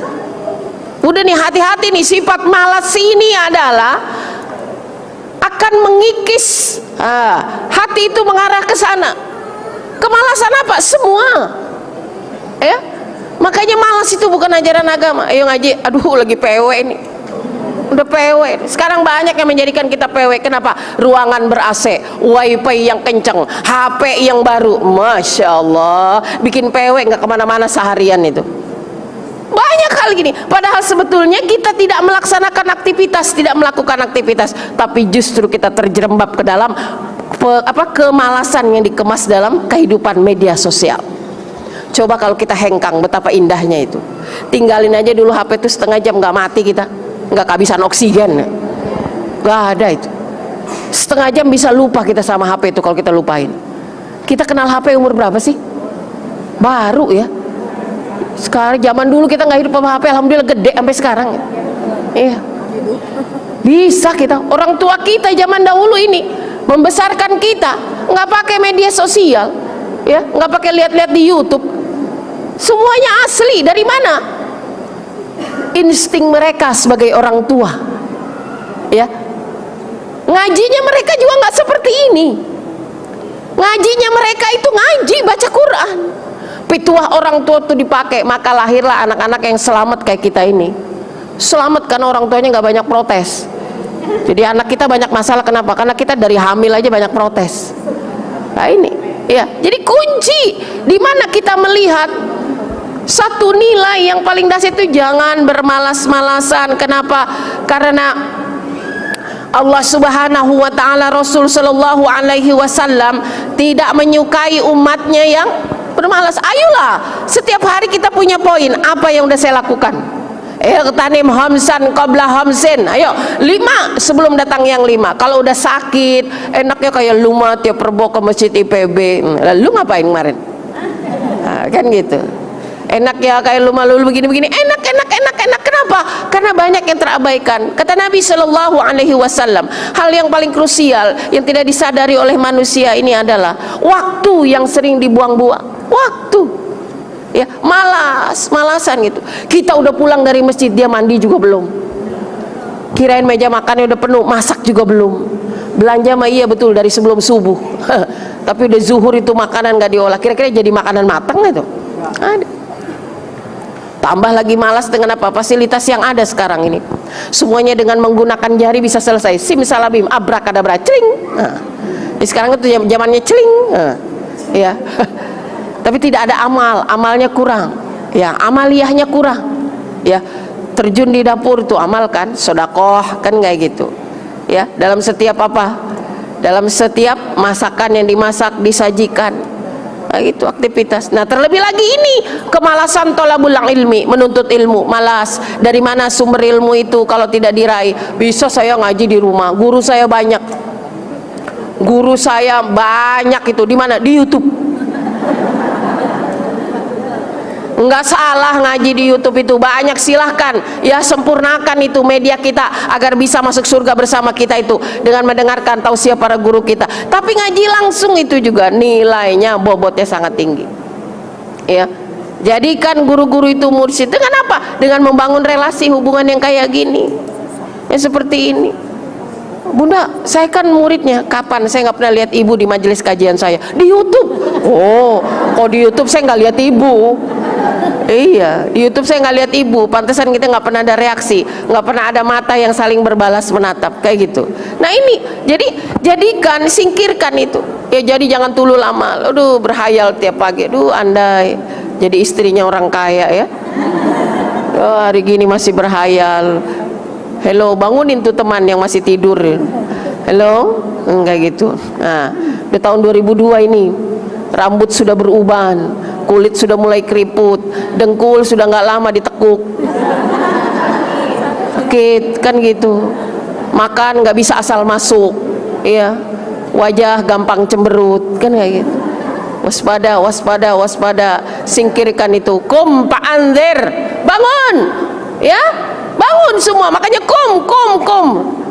Udah nih, hati-hati nih, sifat malas ini adalah akan mengikis. Hati itu mengarah ke sana. Kemalasan apa? Semua. Ya, makanya malas itu bukan ajaran agama. Ayo ngaji, aduh lagi PW ini. Udah PW. Sekarang banyak yang menjadikan kita PW. Kenapa? Ruangan ber-AC, wifi yang kenceng, HP yang baru. Masya Allah, bikin PW nggak kemana-mana seharian itu. Banyak banyak hal gini. Padahal sebetulnya kita tidak melaksanakan aktivitas, tidak melakukan aktivitas, tapi justru kita terjerembab ke dalam kemalasan yang dikemas dalam kehidupan media sosial. Coba kalau kita hengkang, betapa indahnya itu. Tinggalin aja dulu HP itu setengah jam, nggak mati kita, nggak kehabisan oksigen, nggak ada itu. Setengah jam bisa lupa kita sama HP itu kalau kita lupain. Kita kenal HP umur berapa sih? Baru ya. Sekarang zaman dulu kita nggak hidup sama HP, alhamdulillah gede sampai sekarang. Iya. Bisa kita, orang tua kita zaman dahulu ini membesarkan kita nggak pakai media sosial, ya, nggak pakai lihat-lihat di YouTube. Semuanya asli. Dari mana? Insting mereka sebagai orang tua, ya. Ngajinya mereka juga nggak seperti ini. Ngajinya mereka itu ngaji baca Quran. Pituah orang tua itu dipakai, maka lahirlah anak-anak yang selamat kayak kita ini. Selamat karena orang tuanya nggak banyak protes. Jadi anak kita banyak masalah, kenapa? Karena kita dari hamil aja banyak protes. Nah ini, ya. Jadi kunci di mana kita melihat satu nilai yang paling dasar itu jangan bermalas-malasan. Kenapa? Karena Allah Subhanahu wa taala, Rasul sallallahu alaihi wasallam tidak menyukai umatnya yang bermalas. Ayolah, setiap hari kita punya poin. Apa yang udah saya lakukan? Iqtanim hamsan qabla hamsin. Ayo, 5 sebelum datang yang 5. Kalau udah sakit, enaknya kayak luma tiap perbo ke masjid IPB. Lalu ngapain kemarin? Nah, kan gitu. Enak ya kayak luma lulu begini-begini. Enak. Kenapa? Karena banyak yang terabaikan. Kata Nabi Shallallahu Alaihi Wasallam, hal yang paling krusial yang tidak disadari oleh manusia ini adalah waktu yang sering dibuang-buang. Waktu, ya, malasan gitu. Kita udah pulang dari masjid, dia mandi juga belum. Kirain meja makannya udah penuh, masak juga belum. Belanja mah iya betul dari sebelum subuh. Tapi udah zuhur itu makanan gak diolah. Kira-kira jadi makanan matang itu? Ada. Tambah lagi malas dengan apa? Fasilitas yang ada sekarang ini. Semuanya dengan menggunakan jari bisa selesai. Simsalabim, abrakadabra, celing. Nah, sekarang itu zamannya celing. Nah, ya. Tapi tidak ada amal, amalnya kurang. Ya, amaliyahnya kurang. Ya, terjun di dapur itu amal kan, sedekah kan kayak gitu. Ya, dalam setiap apa? Dalam setiap masakan yang dimasak disajikan. Nah, itu aktivitas. Nah, terlebih lagi ini kemalasan tolabul ilmi, menuntut ilmu, malas. Dari mana sumber ilmu itu kalau tidak diraih? Bisa saya ngaji di rumah, guru saya banyak. Guru saya banyak itu di mana? Di YouTube. Enggak salah ngaji di YouTube itu banyak, silahkan ya, sempurnakan itu media kita agar bisa masuk surga bersama kita itu dengan mendengarkan tausiah para guru kita. Tapi ngaji langsung itu juga nilainya, bobotnya sangat tinggi, ya. Jadikan guru-guru itu mursyid dengan apa? Dengan membangun relasi hubungan yang kayak gini, ya, seperti ini. Bunda, saya kan muridnya. Kapan? Saya nggak pernah lihat ibu di majelis kajian saya. Di YouTube. Oh, kok di YouTube saya nggak lihat ibu? Iya, di YouTube saya nggak lihat ibu. Pantesan kita nggak pernah ada reaksi, nggak pernah ada mata yang saling berbalas menatap kayak gitu. Nah ini, jadikan, singkirkan itu. Ya, jadi jangan tulul amal. Aduh, berhayal tiap pagi. Aduh, andai jadi istrinya orang kaya ya. Oh, hari gini masih berhayal. Hello, bangunin tuh teman yang masih tidur. Hello, enggak gitu. Nah, di tahun 2002 ini rambut sudah beruban, kulit sudah mulai keriput, dengkul sudah nggak lama ditekuk, sakit kan gitu. Makan nggak bisa asal masuk, iya. Wajah gampang cemberut kan kayak gitu. Waspada, waspada, waspada. Singkirkan itu. Kum pa'anzir, bangun, ya. Bangun semua, makanya kum.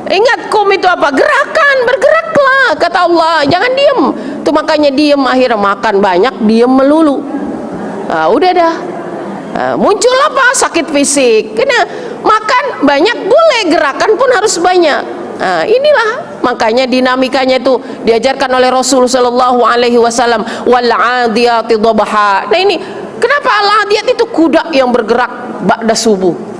Ingat kum itu apa? Gerakan, bergeraklah kata Allah, jangan diem. Itu makanya diem, akhirnya makan banyak, diem melulu. Nah, udah dah. Nah, muncul apa? Sakit fisik. Karena makan banyak boleh, gerakan pun harus banyak. Nah, inilah makanya dinamikanya itu diajarkan oleh Rasul sallallahu alaihi wasallam, wal 'adiyati dhabha. Nah, ini kenapa al-'adiyat itu kuda yang bergerak ba'da subuh.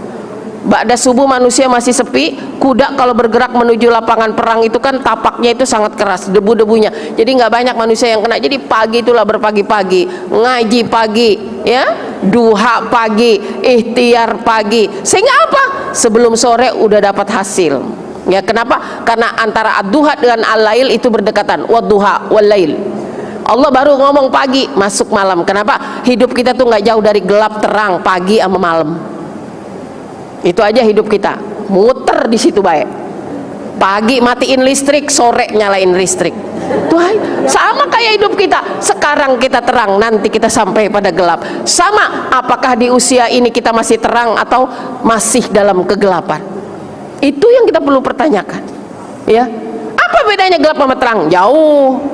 Ba'da subuh manusia masih sepi, kuda kalau bergerak menuju lapangan perang itu kan tapaknya itu sangat keras, debu-debunya. Jadi nggak banyak manusia yang kena. Jadi pagi itulah berpagi-pagi, ngaji pagi, ya, duha pagi, ikhtiar pagi. Sehingga apa? Sebelum sore udah dapat hasil. Ya, kenapa? Karena antara ad-duha dengan al-lail itu berdekatan. Wad-duha wal-lail. Allah baru ngomong pagi, masuk malam. Kenapa? Hidup kita tuh nggak jauh dari gelap terang, pagi sama malam. Itu aja hidup kita, muter di situ baik. Pagi matiin listrik, sore nyalain listrik. Tuh, sama kayak hidup kita. Sekarang kita terang, nanti kita sampai pada gelap. Sama, apakah di usia ini kita masih terang atau masih dalam kegelapan? Itu yang kita perlu pertanyakan. Ya, apa bedanya gelap sama terang? Jauh,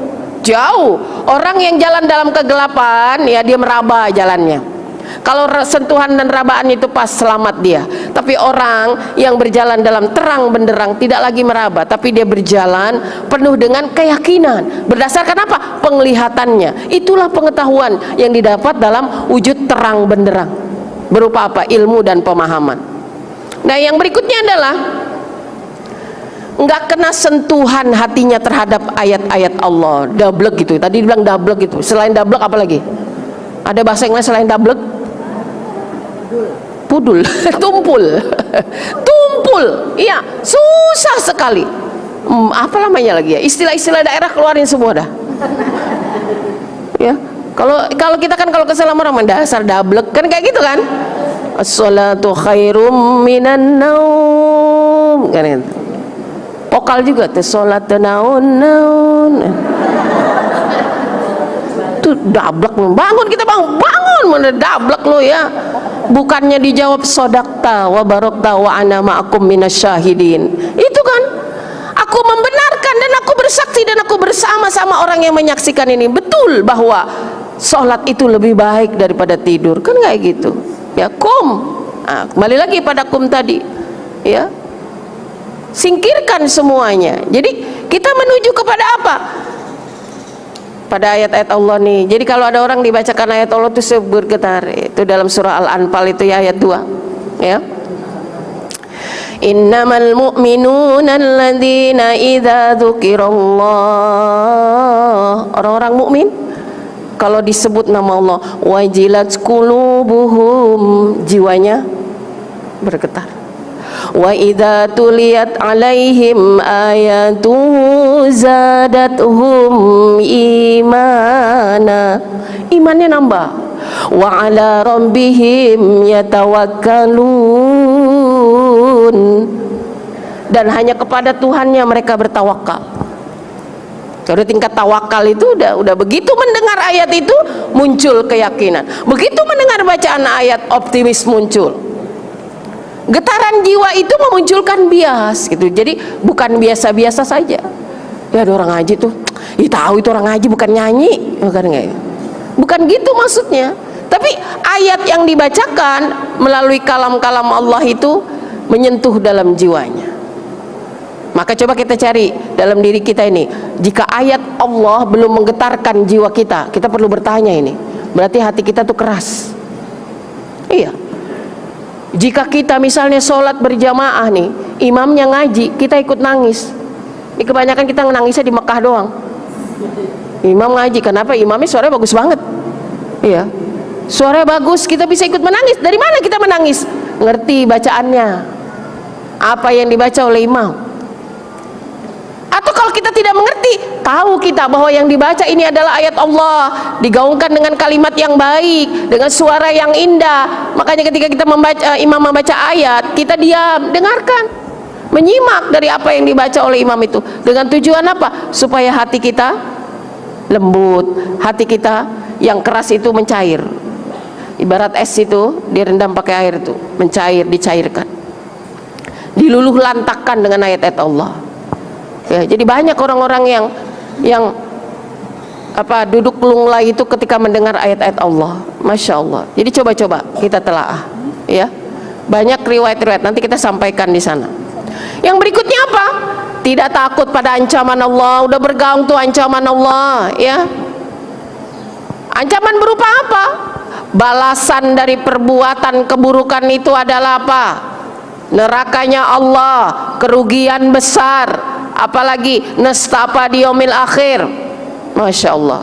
jauh. Orang yang jalan dalam kegelapan, ya dia meraba jalannya. Kalau sentuhan dan rabaan itu pas, selamat dia. Tapi orang yang berjalan dalam terang benderang tidak lagi meraba, tapi dia berjalan penuh dengan keyakinan. Berdasarkan apa? Penglihatannya. Itulah pengetahuan yang didapat dalam wujud terang benderang. Berupa apa? Ilmu dan pemahaman. Nah, yang berikutnya adalah nggak kena sentuhan hatinya terhadap ayat-ayat Allah. Dablek gitu. Tadi dibilang dablek gitu. Selain dablek apa lagi? Ada bahasa yang lain selain dablek? Pudul. Tumpul. Tumpul. Iya, susah sekali. Apa namanya lagi ya? Istilah-istilah daerah keluarin semua dah. Ya. Kalau kita kan kalau kesel sama orang dasar dablek kan kayak gitu kan? As-salatu khairum minan naum. Kan itu. Vokal juga tuh, salat naun. Tuh dablek, bangun kita bangun mana dablek lo ya. Bukannya dijawab sodakta wa barokta wa ana ma'akum minasyahidin. Itu kan, aku membenarkan dan aku bersaksi dan aku bersama-sama orang yang menyaksikan ini. Betul bahwa sholat itu lebih baik daripada tidur, kan kayak gitu ya. Kembali lagi pada tadi ya, singkirkan semuanya. Jadi kita menuju kepada apa? Pada ayat-ayat Allah nih. Jadi kalau ada orang dibacakan ayat Allah itu bergetar. Itu dalam surah Al-Anfal itu ya, ayat 2 ya. Innamal mu'minuna alladzina idza dzukirallah. Orang-orang mukmin kalau disebut nama Allah, wajilat qulubuhum, jiwanya bergetar. Wa idza tuliyat alaihim ayatuhu zadatuhum imana, imannya nambah. Wa ala rabbihim yatawakkalun, dan hanya kepada Tuhannya mereka bertawakal. Jadi tingkat tawakal itu udah begitu mendengar ayat itu muncul keyakinan. Begitu mendengar bacaan ayat optimis muncul. Getaran jiwa itu memunculkan bias gitu. Jadi bukan biasa-biasa saja. Ya ada orang ngaji tuh, tahu itu orang ngaji bukan nyanyi, bukan gitu maksudnya. Tapi ayat yang dibacakan melalui kalam-kalam Allah itu menyentuh dalam jiwanya. Maka coba kita cari dalam diri kita ini. Jika ayat Allah belum menggetarkan jiwa kita, kita perlu bertanya ini. Berarti hati kita tuh keras. Iya. Jika kita misalnya sholat berjamaah nih, imamnya ngaji, kita ikut nangis. Ini kebanyakan kita nangisnya di Mekah doang. Imam ngaji, kenapa? Imamnya suaranya bagus banget. Iya, suaranya bagus, kita bisa ikut menangis. Dari mana kita menangis? Ngerti bacaannya, apa yang dibaca oleh imam. Atau kalau kita tidak mengerti, tahu kita bahwa yang dibaca ini adalah ayat Allah, digaungkan dengan kalimat yang baik, dengan suara yang indah. Makanya ketika kita membaca, imam membaca ayat, kita diam, dengarkan, menyimak dari apa yang dibaca oleh imam itu. Dengan tujuan apa? Supaya hati kita lembut, hati kita yang keras itu mencair. Ibarat es itu direndam pakai air itu, mencair, dicairkan, diluluh lantakkan dengan ayat-ayat Allah. Ya, jadi banyak orang-orang yang duduk lunglai itu ketika mendengar ayat-ayat Allah. Masya Allah. Jadi coba-coba kita telaah, ya. Banyak riwayat-riwayat, nanti kita sampaikan di sana. Yang berikutnya apa? Tidak takut pada ancaman Allah. Udah bergaung tuh ancaman Allah, ya. Ancaman berupa apa? Balasan dari perbuatan keburukan itu adalah apa? nerakanya Allah, kerugian besar, apalagi nestapa di yaumil akhir. Masya Allah.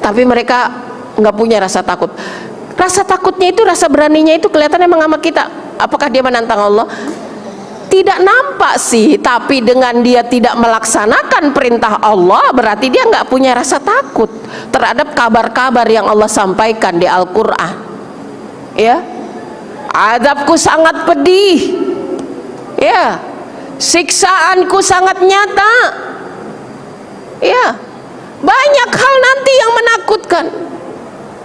Tapi mereka nggak punya rasa takut. Rasa takutnya itu, rasa beraninya itu kelihatan emang sama kita. Apakah dia menantang Allah? Tidak nampak sih, tapi dengan dia tidak melaksanakan perintah Allah, berarti dia nggak punya rasa takut terhadap kabar-kabar yang Allah sampaikan di Al-Quran. Ya, azabku sangat pedih, ya, siksaanku sangat nyata, ya, banyak hal nanti yang menakutkan.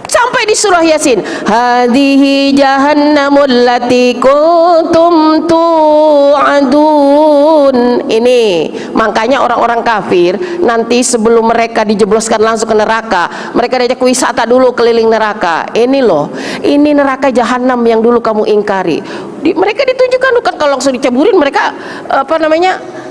Sampai di surah Yasin, hadhihi jahannamul lati kuntum tu'adun. Ini makanya orang-orang kafir nanti sebelum mereka dijebloskan langsung ke neraka, mereka diajak wisata dulu keliling neraka. Ini loh, ini neraka jahanam yang dulu kamu ingkari. Mereka ditunjukkan, bukan kalau langsung diceburin mereka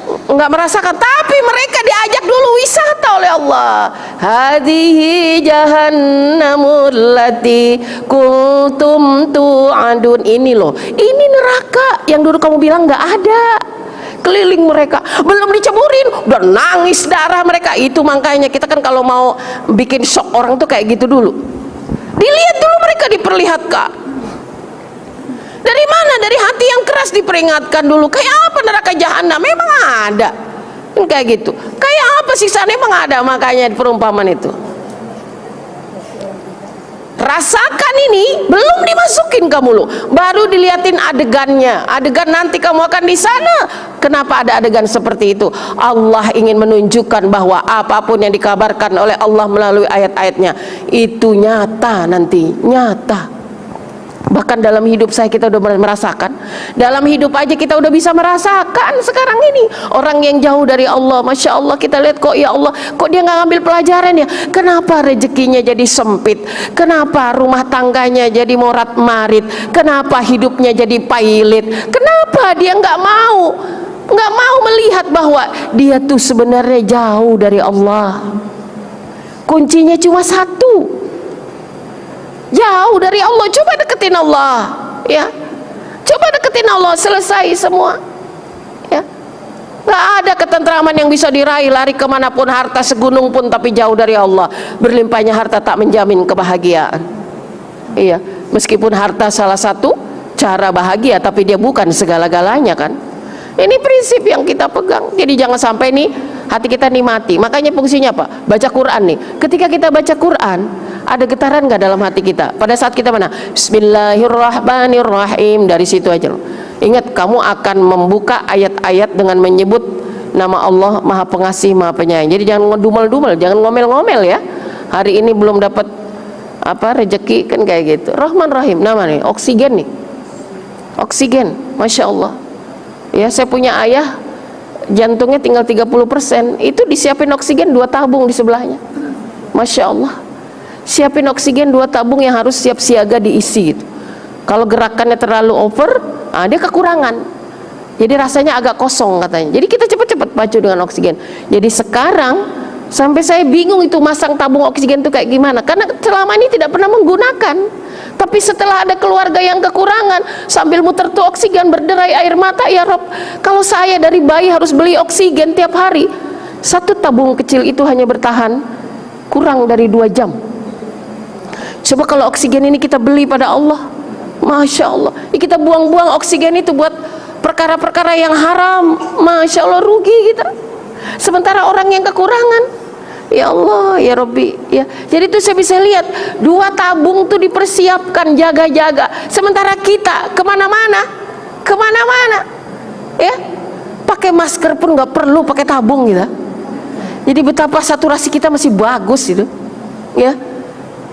nggak merasakan, tapi mereka diajak dulu wisata oleh Allah. Hadhihi jahannamul lati kuntum tu'adun. Ini loh, ini neraka yang dulu kamu bilang nggak ada. Keliling mereka, belum diceburin udah nangis darah mereka. Itu makanya kita kan kalau mau bikin shock orang tuh kayak gitu dulu, dilihat dulu mereka diperlihatkan. Dari mana? Dari hati yang keras diperingatkan dulu. Kayak apa neraka jahanam? Memang ada. Kayak gitu. Kayak apa siksaan? Memang ada. Makanya perumpamaan itu. Rasakan ini, belum dimasukin kamu lu, baru dilihatin adegannya. Adegan nanti kamu akan di sana. Kenapa ada adegan seperti itu? Allah ingin menunjukkan bahwa apapun yang dikabarkan oleh Allah melalui ayat-ayatnya itu nyata nanti, nyata. Bahkan dalam hidup saya kita udah merasakan. Dalam hidup aja kita udah bisa merasakan sekarang ini. Orang yang jauh dari Allah, Masya Allah, kita lihat kok ya Allah, kok dia nggak ngambil pelajaran ya? Kenapa rezekinya jadi sempit? Kenapa rumah tangganya jadi morat marit? Kenapa hidupnya jadi pailit? Kenapa dia nggak mau melihat bahwa dia tuh sebenarnya jauh dari Allah? Kuncinya cuma satu, jauh dari Allah. Coba deketin Allah, ya, coba deketin Allah, selesai semua, ya. Gak ada ketentraman yang bisa diraih, lari kemanapun, harta segunung pun tapi jauh dari Allah. Berlimpahnya harta tak menjamin kebahagiaan, iya. Meskipun harta salah satu cara bahagia, tapi dia bukan segala-galanya kan. Ini prinsip yang kita pegang. Jadi jangan sampai nih hati kita nih mati. Makanya fungsinya apa? Baca Quran nih. Ketika kita baca Quran, ada getaran nggak dalam hati kita? Pada saat kita mana? Bismillahirrahmanirrahim. Dari situ aja loh. Ingat, kamu akan membuka ayat-ayat dengan menyebut nama Allah Maha Pengasih, Maha Penyayang. Jadi jangan ngedumel-dumel, jangan ngomel-ngomel ya. Hari ini belum dapat rezeki kan kayak gitu. Rahman Rahim, nama nih, oksigen nih. Oksigen, Masya Allah. Ya, saya punya ayah jantungnya tinggal 30%, itu disiapin oksigen 2 tabung di sebelahnya. Masya Allah. Siapin oksigen 2 tabung yang harus siap siaga diisi gitu. Kalau gerakannya terlalu over, dia kekurangan. Jadi rasanya agak kosong katanya. Jadi kita cepat-cepat pacu dengan oksigen. Jadi sekarang sampai saya bingung itu masang tabung oksigen itu kayak gimana, karena selama ini tidak pernah menggunakan. Tapi setelah ada keluarga yang kekurangan, sambil muter tuh oksigen, berderai air mata, ya Rob, kalau saya dari bayi harus beli oksigen tiap hari, 1 tabung kecil itu hanya bertahan kurang dari 2 jam. Coba kalau oksigen ini kita beli pada Allah, Masya Allah, kita buang-buang oksigen itu buat perkara-perkara yang haram, Masya Allah, rugi kita. Sementara orang yang kekurangan, ya Allah, ya Rabbi, ya. Jadi itu saya bisa lihat 2 tabung tuh dipersiapkan, jaga-jaga. Sementara kita kemana-mana, ya, pakai masker pun nggak perlu pakai tabung gitu. Jadi betapa saturasi kita masih bagus itu, ya.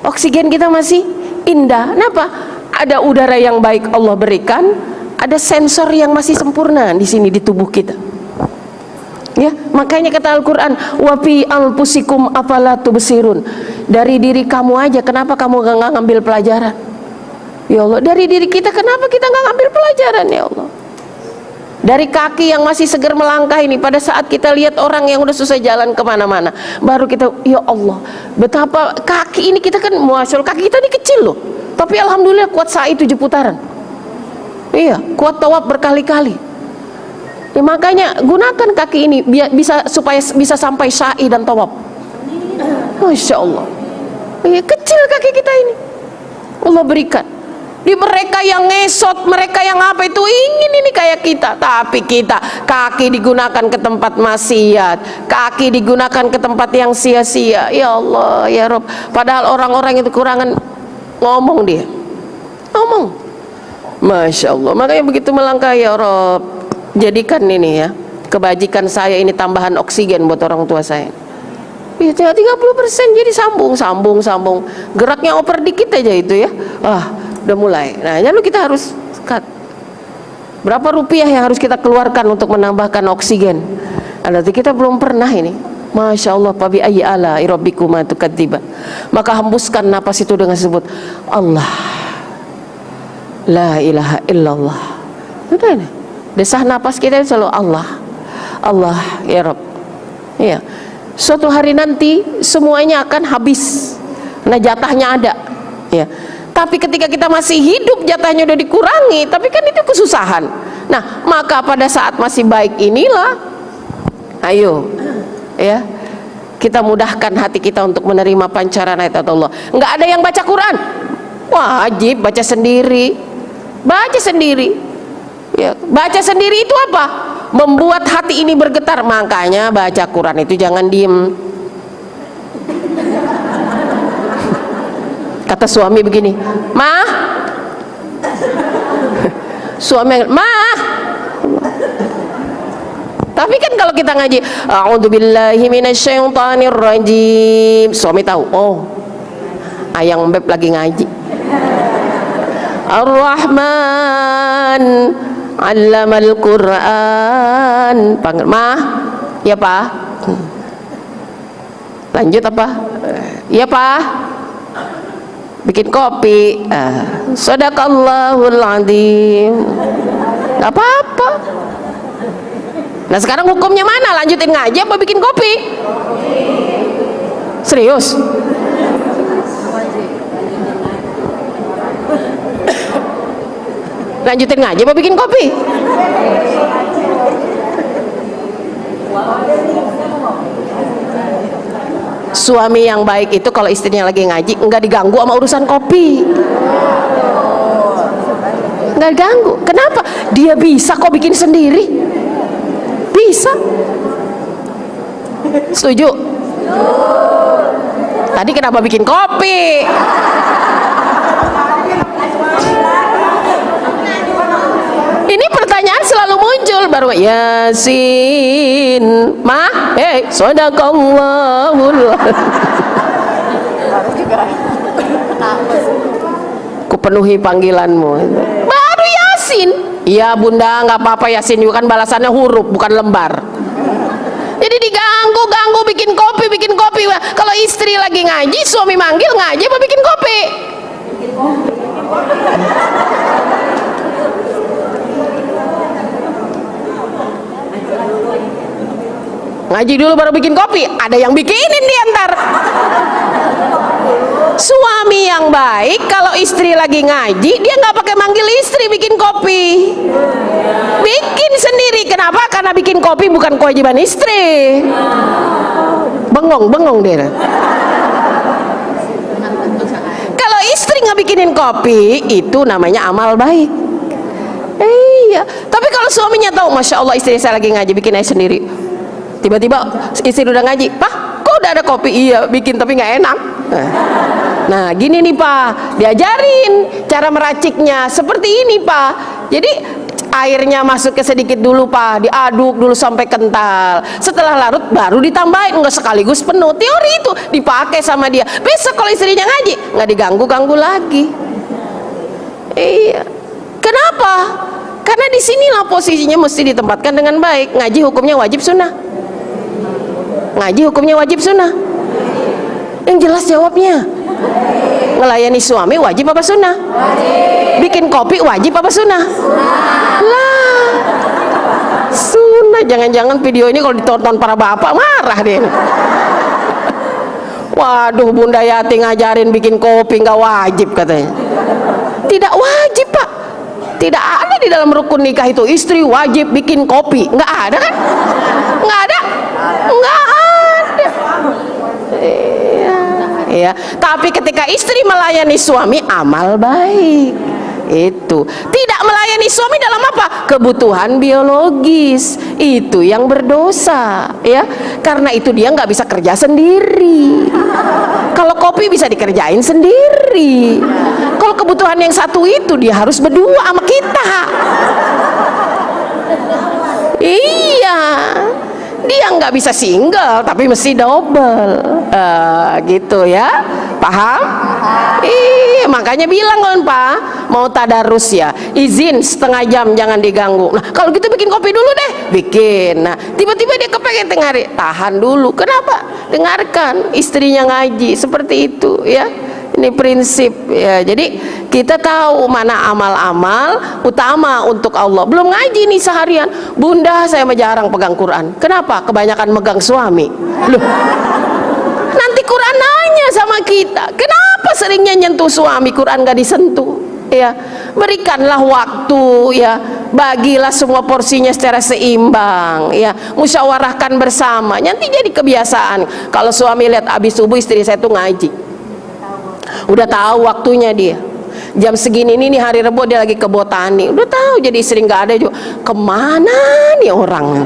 Oksigen kita masih indah. Kenapa? Ada udara yang baik Allah berikan, ada sensor yang masih sempurna di sini di tubuh kita. Ya, makanya kata Al-Quran, wa fi anfusikum afala tubsirun. Dari diri kamu aja, kenapa kamu gak ngambil pelajaran? Ya Allah, dari diri kita kenapa kita gak ngambil pelajaran, ya Allah? Dari kaki yang masih segar melangkah ini, pada saat kita lihat orang yang udah susah jalan kemana-mana, baru kita, ya Allah, betapa kaki ini kita kan, Masya Allah, kaki kita ini kecil loh, tapi Alhamdulillah kuat sa'i 7 putaran. Iya, kuat tawaf berkali-kali. Ya, makanya gunakan kaki ini bisa supaya bisa sampai sa'i dan tawaf. Masya Allah. Ya, kecil kaki kita ini Allah berikan. Di mereka yang ngesot, mereka yang apa itu ingin ini kayak kita, tapi kita kaki digunakan ke tempat maksiat, kaki digunakan ke tempat yang sia-sia. Ya Allah, ya Rob. Padahal orang-orang itu kurangan ngomong, dia ngomong. Masya Allah. Makanya begitu melangkah, ya Rob, jadikan ini ya kebajikan saya ini tambahan oksigen buat orang tua saya. Ya, 30% jadi sambung. Geraknya oper dikit aja itu ya. Udah mulai. Nah, lalu kita harus cut. Berapa rupiah yang harus kita keluarkan untuk menambahkan oksigen? Berarti kita belum pernah ini. Masya Allah, fabi ayyi ala rabbikuma tukadziban. Maka hembuskan napas itu dengan sebut Allah, la ilaha illallah. Udah nih. Desah napas kita selalu Allah, Allah ya Rabb. Iya. Suatu hari nanti semuanya akan habis. Nah, jatahnya ada. Ya. Tapi ketika kita masih hidup jatahnya udah dikurangi, tapi kan itu kesusahan. Nah, maka pada saat masih baik inilah, ayo, ya, kita mudahkan hati kita untuk menerima pancaran ayat Allah. Nggak ada yang baca Quran, wajib baca sendiri, baca sendiri. Ya, baca sendiri itu apa? Membuat hati ini bergetar. Makanya baca Quran itu jangan diem. Kata suami begini, "Mah." Suami, "Mah." Tapi kan kalau kita ngaji, "A'udzubillahi minasyaitonirrajim." Suami tahu, oh, ayang beb lagi ngaji. Ar-Rahman 'allamal Quran. Panggil, "Mah." "Ya, Pak." "Lanjut apa?" "Ya, Pak." "Bikin kopi." "Shadaqallahul adzim." Gak apa-apa. Nah, sekarang hukumnya mana? Lanjutin ngaji apa bikin kopi? Serius? Lanjutin ngaji apa bikin kopi? Suami yang baik itu kalau istrinya lagi ngaji enggak diganggu sama urusan kopi, enggak diganggu. Kenapa? Dia bisa kok bikin sendiri, bisa. Setuju? Tadi kenapa bikin kopi? Ini pertanyaan selalu muncul baru. Yasin, Mah, Shadaqallahul. Kupenuhi panggilanmu. Baru Yasin. Iya Bunda, nggak apa-apa, Yasin juga kan balasannya huruf bukan lembar. Jadi diganggu bikin kopi. Kalau istri lagi ngaji, suami manggil ngaji apa bikin kopi? Ngaji dulu baru bikin kopi. Ada yang bikinin dia ntar. Suami yang baik kalau istri lagi ngaji, dia nggak pakai manggil istri bikin kopi, bikin sendiri. Kenapa? Karena bikin kopi bukan kewajiban istri. Bengong dia. Kalau istri nggak bikinin kopi, itu namanya amal baik. Iya. Tapi kalau suaminya tahu, Masya Allah istri saya lagi ngaji, bikin aja sendiri. Tiba-tiba istri udah ngaji, "Pak, kok udah ada kopi?" "Iya, bikin tapi nggak enak." Nah, gini nih Pak, diajarin cara meraciknya seperti ini Pak. Jadi airnya masuk ke sedikit dulu Pak, diaduk dulu sampai kental. Setelah larut baru ditambahin, nggak sekaligus penuh. Teori itu dipakai sama dia. Besok kalau istrinya ngaji, nggak diganggu-ganggu lagi. Iya. Kenapa? Karena disinilah posisinya mesti ditempatkan dengan baik. Ngaji hukumnya wajib sunnah. Ngaji hukumnya wajib sunnah. Yang jelas jawabnya. Ngelayani suami wajib apa sunnah? Wajib. Bikin kopi wajib apa sunnah? Lah, sunnah. Jangan-jangan video ini kalau ditonton para bapak marah deh. Waduh, Bunda Yati ngajarin bikin kopi nggak wajib katanya. Tidak wajib Pak. Tidak ada di dalam rukun nikah itu istri wajib bikin kopi, nggak ada kan? Nggak ada, nggak ada. Ya, tapi ketika istri melayani suami, amal baik itu. Tidak melayani suami dalam apa? Kebutuhan biologis, itu yang berdosa, ya. Karena itu dia nggak bisa kerja sendiri. Kalau kopi bisa dikerjain sendiri. Kalau kebutuhan yang satu itu dia harus berdua sama kita. Iya, dia nggak bisa single tapi mesti double, gitu ya, paham? Iya, makanya bilang kan Pak, mau tadarus ya, izin setengah jam jangan diganggu. Nah kalau gitu bikin kopi dulu deh, bikin. Nah tiba-tiba dia kepengen tengah hari, tahan dulu. Kenapa? Dengarkan istrinya ngaji, seperti itu ya. Ini prinsip ya. Jadi kita tahu mana amal-amal utama untuk Allah. Belum ngaji nih seharian, bunda saya jarang pegang Quran. Kenapa? Kebanyakan megang suami. Loh, nanti Quran nanya sama kita, kenapa seringnya nyentuh suami, Quran gak disentuh? Ya, berikanlah waktu ya, bagilah semua porsinya secara seimbang ya, musyawarahkan bersama, nanti jadi kebiasaan. Kalau suami lihat abis subuh istri saya tuh ngaji, udah tahu waktunya dia jam segini ini hari Rebo dia lagi ke botani, udah tahu. Jadi sering nggak ada juga, kemana nih orang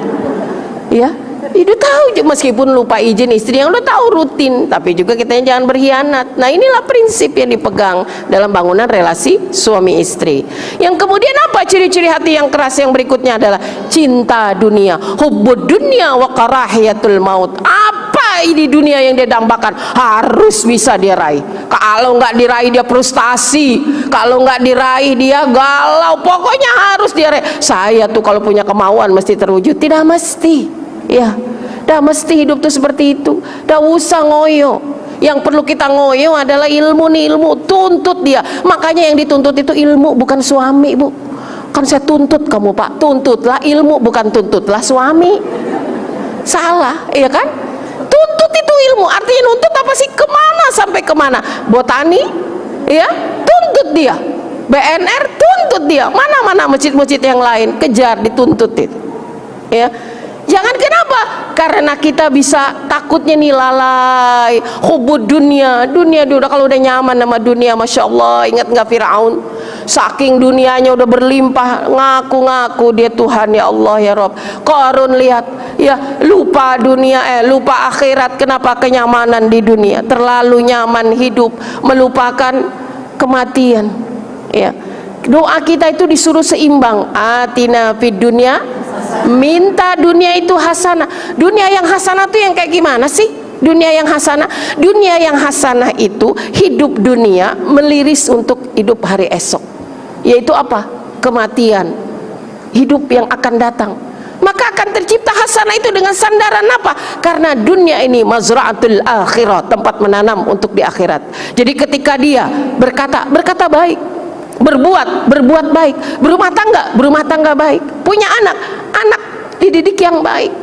ya, udah tahu. Meskipun lupa izin istri yang udah tahu rutin, tapi juga kita jangan berkhianat. Nah inilah prinsip yang dipegang dalam bangunan relasi suami istri. Yang kemudian apa ciri-ciri hati yang keras yang berikutnya adalah cinta dunia, hubbud dunia wa karahiyatul maut. Apa di dunia yang dia dambakan harus bisa dia raih. Kalau nggak diraih dia frustasi, kalau nggak diraih dia galau, pokoknya harus dia raih. Saya tuh kalau punya kemauan mesti terwujud, tidak mesti ya, tidak mesti hidup tuh seperti itu. Tidak usah ngoyo. Yang perlu kita ngoyo adalah ilmu nih, ilmu, tuntut dia. Makanya yang dituntut itu ilmu, bukan suami, Bu. Kan saya tuntut kamu Pak, tuntutlah ilmu, bukan tuntutlah suami. Salah, iya kan? Tuntut itu ilmu, artinya nuntut apa sih? Kemana sampai kemana? Botani, ya, tuntut dia. BNR, tuntut dia. Mana-mana masjid-masjid yang lain, kejar, dituntut itu. Ya, jangan kenapa? Karena kita bisa takutnya nih lalai, hubud dunia, udah kalau udah nyaman sama dunia, masya Allah. Ingat nggak Firaun? Saking dunianya udah berlimpah, ngaku-ngaku dia Tuhan, ya Allah ya Rob. Qarun lihat ya, lupa dunia, lupa akhirat. Kenapa? Kenyamanan di dunia, terlalu nyaman hidup, melupakan kematian ya. Doa kita itu disuruh seimbang. Atina fid dunya, minta dunia itu hasanah. Dunia yang hasanah itu yang kayak gimana sih? Dunia yang hasanah, dunia yang hasanah itu hidup dunia meliris untuk hidup hari esok, yaitu apa? Kematian, hidup yang akan datang. Maka akan tercipta hasanah itu dengan sandaran apa? Karena dunia ini mazra'atul akhirah, tempat menanam untuk di akhirat. Jadi ketika dia berkata baik, berbuat baik, berumah tangga baik, punya anak dididik yang baik,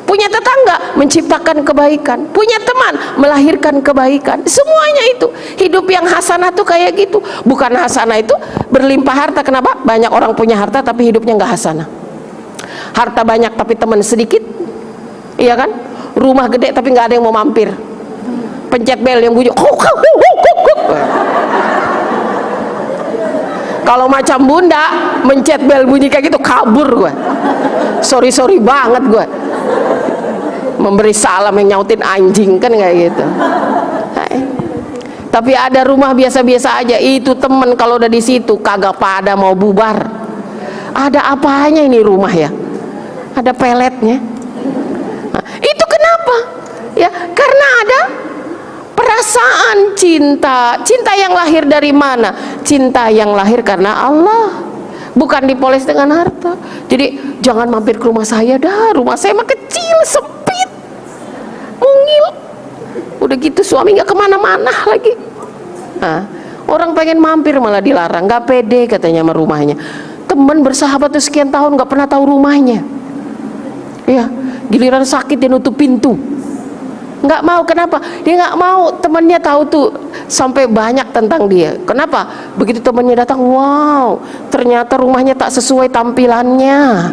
punya tetangga menciptakan kebaikan, punya teman melahirkan kebaikan. Semuanya itu hidup yang hasanah tuh kayak gitu. Bukan hasanah itu berlimpah harta. Kenapa? Banyak orang punya harta tapi hidupnya nggak hasanah. Harta banyak tapi teman sedikit, iya kan? Rumah gede tapi nggak ada yang mau mampir. Pencet bel yang bunyi, kalau macam bunda mencet bel bunyi kayak gitu, kabur gue. Sorry banget gue. Memberi salam yang nyautin anjing kan kayak gitu. Tapi ada rumah biasa-biasa aja, itu temen kalau udah di situ kagak pada mau bubar. Ada apanya ini rumah ya? Ada peletnya. Nah, itu kenapa? Ya, karena ada perasaan cinta. Cinta yang lahir dari mana? Cinta yang lahir karena Allah, bukan dipoles dengan harta. Jadi jangan mampir ke rumah saya dah, rumah saya mah kecil, sempit, mungil. Udah gitu suami nggak kemana-mana lagi. Nah, orang pengen mampir malah dilarang, nggak pede katanya sama rumahnya. Teman bersahabat tuh sekian tahun nggak pernah tahu rumahnya. Ya, giliran sakit dia nutup pintu, nggak mau. Kenapa? Dia nggak mau temannya tahu tuh sampai banyak tentang dia. Kenapa? Begitu temannya datang, wow, ternyata rumahnya tak sesuai tampilannya.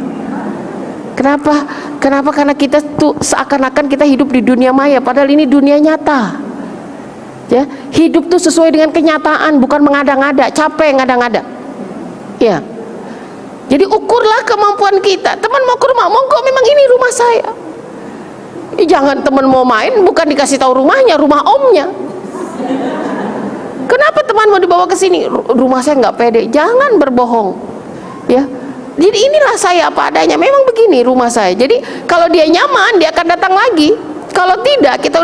Kenapa? Kenapa? Karena kita tuh seakan-akan kita hidup di dunia maya, padahal ini dunia nyata. Ya, hidup tuh sesuai dengan kenyataan, bukan mengada-ngada. Capek ngada-ngada. Ya. Jadi ukurlah kemampuan kita. Teman mau ke rumah, monggo, memang ini rumah saya. Jangan teman mau main bukan dikasih tahu rumahnya, rumah omnya. Kenapa teman mau dibawa ke sini? Rumah saya nggak pede. Jangan berbohong. Ya. Jadi inilah saya apa adanya. Memang begini rumah saya. Jadi kalau dia nyaman, dia akan datang lagi. Kalau tidak, kita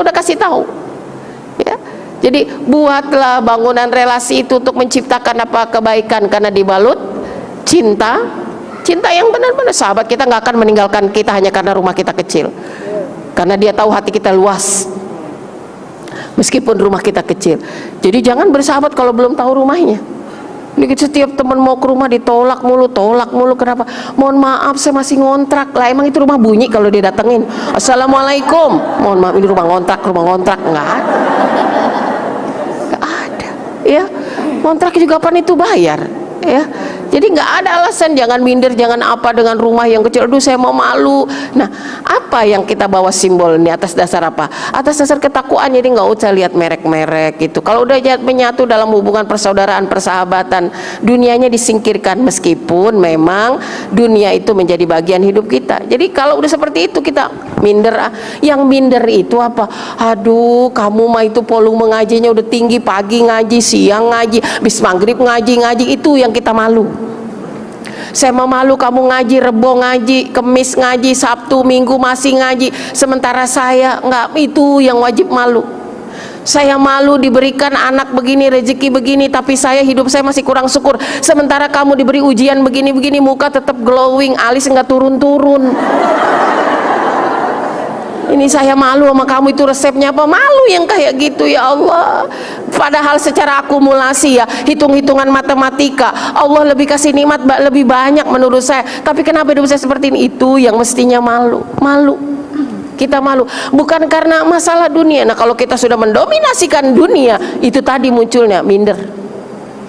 udah kasih tahu. Ya. Jadi buatlah bangunan relasi itu untuk menciptakan apa kebaikan, karena dibalut cinta yang benar-benar. Sahabat kita nggak akan meninggalkan kita hanya karena rumah kita kecil, karena dia tahu hati kita luas meskipun rumah kita kecil. Jadi jangan bersahabat kalau belum tahu rumahnya. Ini setiap teman mau ke rumah ditolak mulu, kenapa? Mohon maaf saya masih ngontrak. Lah emang itu rumah bunyi kalau dia datengin, assalamualaikum, mohon maaf ini rumah ngontrak, nggak ada. Ya, kontrak juga kapan itu bayar. Ya, jadi nggak ada alasan jangan minder, jangan apa dengan rumah yang kecil. Aduh saya mau malu. Nah, apa yang kita bawa simbol ini atas dasar apa? Atas dasar ketakwaan. Jadi nggak usah lihat merek-merek gitu. Kalau udah menyatu dalam hubungan persaudaraan, persahabatan, dunianya disingkirkan, meskipun memang dunia itu menjadi bagian hidup kita. Jadi kalau udah seperti itu kita minder. Yang minder itu apa? Aduh kamu mah itu polung mengajinya udah tinggi, pagi ngaji, siang ngaji, bis maghrib ngaji, itu yang kita malu. Saya mau malu kamu ngaji, Rebo ngaji, Kemis ngaji, Sabtu, Minggu masih ngaji, sementara saya enggak. Itu yang wajib malu. Saya malu diberikan anak begini, rezeki begini, tapi saya hidup saya masih kurang syukur. Sementara kamu diberi ujian begini-begini, muka tetap glowing, alis enggak turun-turun. Ini saya malu sama kamu, itu resepnya apa? Malu yang kayak gitu, ya Allah. Padahal secara akumulasi ya, hitung-hitungan matematika, Allah lebih kasih nikmat lebih banyak menurut saya. Tapi kenapa hidup saya seperti ini? Itu yang mestinya malu. Kita malu bukan karena masalah dunia. Nah kalau kita sudah mendominasikan dunia, itu tadi munculnya minder,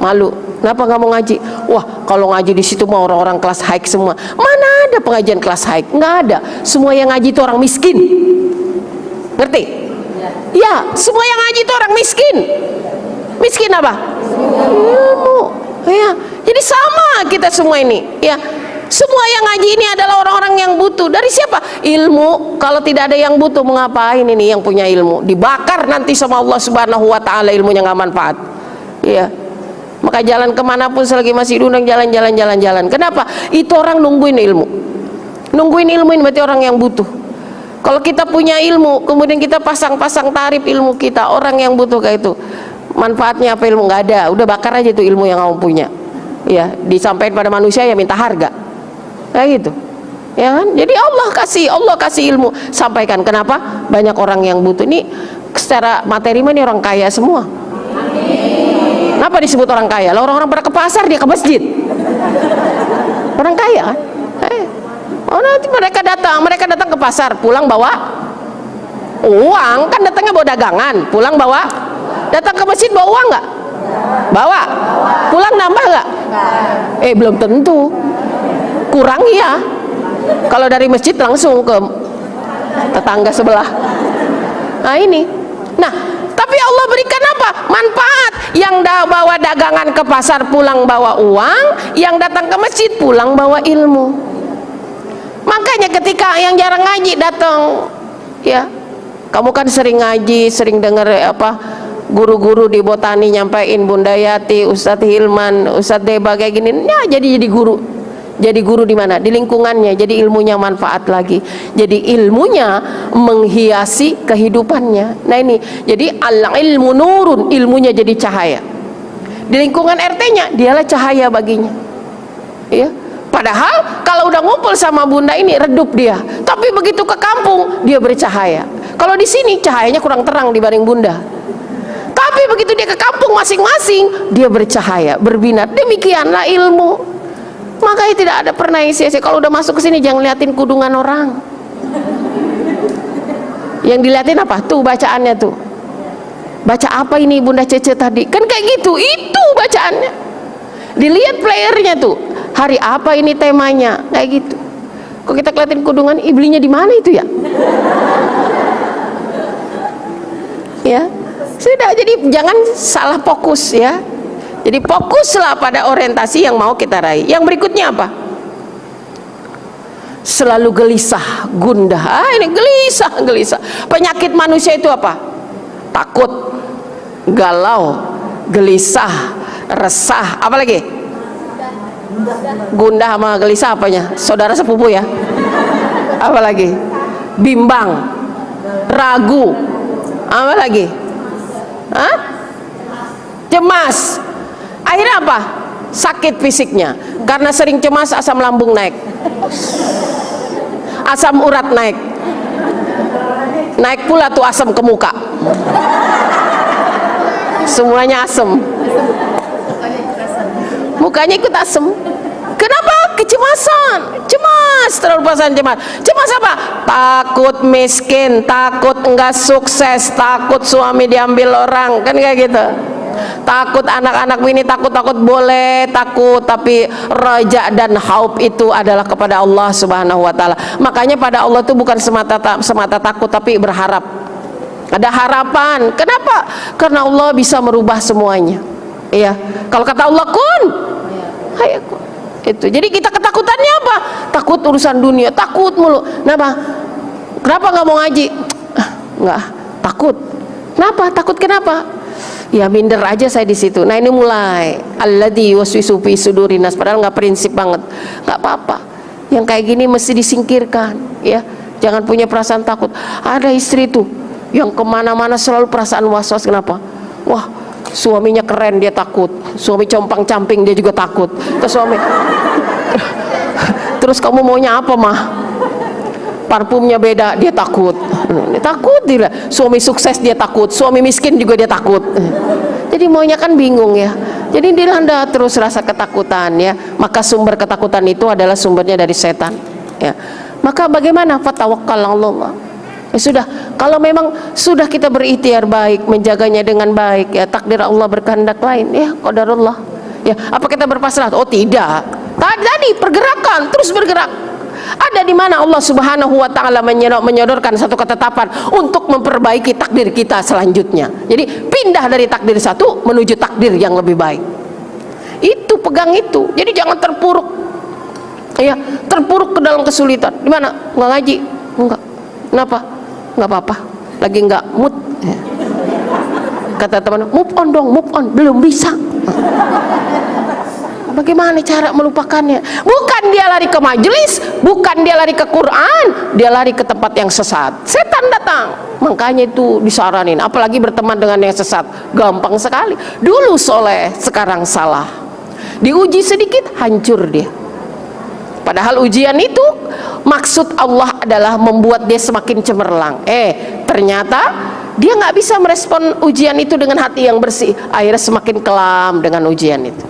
malu. Kenapa nggak mau ngaji? Wah kalau ngaji di situ mau orang-orang kelas high semua. Mana ada pengajian kelas high? Nggak ada. Semua yang ngaji itu orang miskin. Ngerti? Ya, semua yang ngaji itu orang miskin. Miskin apa? Ilmu. Ya, jadi sama kita semua ini. Ya, semua yang ngaji ini adalah orang-orang yang butuh. Dari siapa? Ilmu. Kalau tidak ada yang butuh, mau ngapain ini yang punya ilmu? Dibakar nanti sama Allah Subhanahu Wa Taala, ilmunya nggak manfaat. Ya. Maka jalan kemanapun selagi masih diundang, jalan. Kenapa? Itu orang nungguin ilmu. Nungguin ilmu ini berarti orang yang butuh. Kalau kita punya ilmu, kemudian kita pasang-pasang tarif ilmu kita, orang yang butuh kayak itu, manfaatnya apa ilmu? Nggak ada. Udah bakar aja itu ilmu yang kamu punya. Ya, disampaikan pada manusia ya minta harga. Kayak gitu. Ya kan? Jadi Allah kasih ilmu, sampaikan. Kenapa? Banyak orang yang butuh. Ini secara materi mah ini orang kaya semua. Kenapa disebut orang kaya? Lah orang-orang pada ke pasar, dia ke masjid. Orang kaya kan? Oh nanti mereka datang ke pasar, pulang bawa uang, kan datangnya bawa dagangan, pulang bawa. Datang ke masjid bawa uang nggak? Bawa. Pulang nambah nggak? Belum tentu. Kurang ya. Kalau dari masjid langsung ke tetangga sebelah. Nah ini. Nah, tapi Allah berikan apa? Manfaat. Yang bawa dagangan ke pasar pulang bawa uang, yang datang ke masjid pulang bawa ilmu. Makanya ketika yang jarang ngaji datang, ya, kamu kan sering ngaji, sering dengar apa guru-guru di botani nyampein, Bunda Yati, Ustadz Hilman, Ustadz Deba kayak gini, ya jadi guru. Jadi guru di mana? Di lingkungannya. Jadi ilmunya manfaat lagi. Jadi ilmunya menghiasi kehidupannya. Nah ini, jadi al-ilmu nurun, ilmunya jadi cahaya. Di lingkungan RT-nya, dialah cahaya baginya. Ya. Padahal kalau udah ngumpul sama Bunda ini redup dia. Tapi begitu ke kampung, dia bercahaya. Kalau di sini cahayanya kurang terang dibanding Bunda. Tapi begitu dia ke kampung masing-masing, dia bercahaya, berbinar. Demikianlah ilmu. Makanya tidak ada pernah sia-sia. Kalau udah masuk ke sini jangan liatin kudungan orang. Yang dilihatin apa? Tuh bacaannya tuh. Baca apa ini Bunda Cece tadi? Kan kayak gitu, itu bacaannya. Dilihat playernya tuh. Hari apa ini temanya? Kayak gitu. Kok kita kelihatin kudungan, belinya di mana itu ya? Ya, sudah. Jadi jangan salah fokus ya. Jadi fokuslah pada orientasi yang mau kita raih. Yang berikutnya apa? Selalu gelisah, gundah. Ini gelisah. Penyakit manusia itu apa? Takut, galau, gelisah, resah, apa lagi? Gundah sama gelisah apanya? Saudara sepupu ya? Apa lagi? Bimbang, ragu, apa lagi? Hah? Cemas. Akhirnya apa? Sakit fisiknya. Karena sering cemas, asam lambung naik, asam urat naik, naik pula tuh asam ke muka. Semuanya asam, mukanya ikut asam. Kenapa? Kecemasan, cemas, terlalu perasaan cemas. Cemas apa? Takut miskin, takut enggak sukses, takut suami diambil orang, kan kayak gitu. Takut anak-anak ini, takut boleh takut, tapi raja dan haub itu adalah kepada Allah Subhanahu wa taala. Makanya pada Allah itu bukan semata takut, tapi berharap. Ada harapan. Kenapa? Karena Allah bisa merubah semuanya. Iya. Kalau kata Allah kun, hayakun. Itu. Jadi kita ketakutannya apa? Takut urusan dunia, takut mulu. Kenapa? Kenapa nggak mau ngaji? Nggak, takut. Kenapa? Takut kenapa? Ya minder aja saya di situ. Nah ini mulai alladzi waswisu fi sudurin nas, padahal nggak prinsip banget. Nggak apa-apa. Yang kayak gini mesti disingkirkan, ya. Jangan punya perasaan takut. Ada istri tuh yang kemana-mana selalu perasaan was-was. Kenapa? Wah, suaminya keren dia takut. Suami compang-camping dia juga takut. Terus suami, terus kamu maunya apa mah? Parfumnya beda, dia takut. Takut dia. Suami sukses dia takut, suami miskin juga dia takut. Jadi maunya kan bingung ya. Jadi dilanda terus rasa ketakutan ya. Maka sumber ketakutan itu adalah sumbernya dari setan ya. Maka bagaimana? Fatawakkal 'alallah. Ya sudah, kalau memang sudah kita berikhtiar baik, menjaganya dengan baik ya, takdir Allah berkehendak lain ya, qadarullah. Ya, apa kita berpasrah? Oh tidak. Tadi pergerakan, terus bergerak. Ada di mana Allah Subhanahu wa taala menyodorkan satu ketetapan untuk memperbaiki takdir kita selanjutnya. Jadi pindah dari takdir satu menuju takdir yang lebih baik. Itu pegang itu. Jadi jangan terpuruk. Ya, terpuruk ke dalam kesulitan. Di mana? Enggak ngaji. Enggak. Kenapa? Enggak apa-apa. Lagi enggak mood. Ya. Kata teman, move on dong, move on. Belum bisa. Bagaimana cara melupakannya? Bukan dia lari ke majelis, bukan dia lari ke Quran, dia lari ke tempat yang sesat. Setan datang. Makanya itu disaranin, apalagi berteman dengan yang sesat. Gampang sekali. Dulu soleh, sekarang salah. Diuji sedikit, hancur dia. Padahal ujian itu maksud Allah adalah membuat dia semakin cemerlang. Ternyata dia nggak bisa merespon ujian itu dengan hati yang bersih. Akhirnya semakin kelam dengan ujian itu.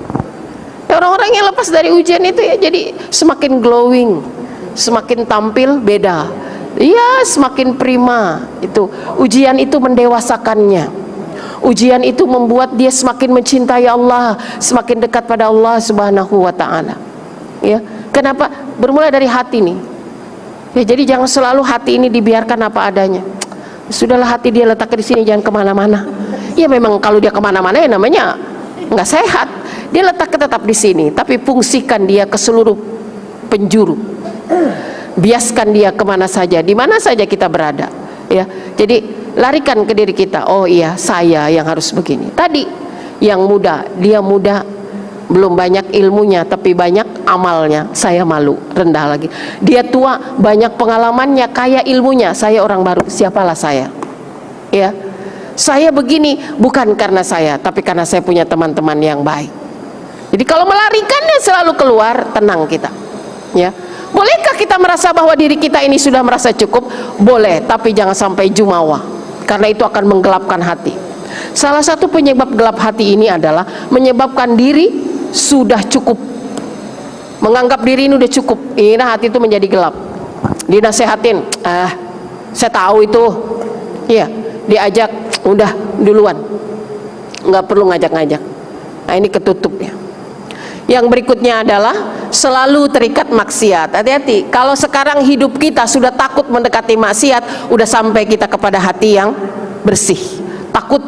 Orang-orang yang lepas dari ujian itu ya jadi semakin glowing, semakin tampil beda. Iya, semakin prima. Itu ujian itu mendewasakannya. Ujian itu membuat dia semakin mencintai Allah, semakin dekat pada Allah Subhanahu wa taala. Ya. Kenapa? Bermula dari hati nih. Ya, jadi jangan selalu hati ini dibiarkan apa adanya. Sudahlah, hati dia letakkan di sini, jangan kemana-mana. Ya memang kalau dia kemana-mana ya namanya nggak sehat. Dia letakkan tetap di sini, tapi fungsikan dia ke seluruh penjuru. Biaskan dia kemana saja, di mana saja kita berada. Ya, jadi larikan ke diri kita. Oh iya, saya yang harus begini. Tadi yang muda, dia muda, belum banyak ilmunya, tapi banyak amalnya. Saya malu, rendah lagi. Dia tua, banyak pengalamannya, kaya ilmunya. Saya orang baru, siapalah saya? Ya, saya begini bukan karena saya, tapi karena saya punya teman-teman yang baik. Jadi kalau melarikannya selalu keluar, tenang kita. Ya, bolehkah kita merasa bahwa diri kita ini sudah merasa cukup? Boleh, tapi jangan sampai jumawa, karena itu akan menggelapkan hati. Salah satu penyebab gelap hati ini adalah menyebabkan diri sudah cukup, menganggap diri ini udah cukup. Ini hati itu menjadi gelap. Dinasehatin, saya tahu itu, Ya, diajak udah duluan, nggak perlu ngajak-ngajak. Nah ini ketutupnya. Yang berikutnya adalah selalu terikat maksiat. Hati-hati, kalau sekarang hidup kita sudah takut mendekati maksiat, udah sampai kita kepada hati yang bersih. Takut,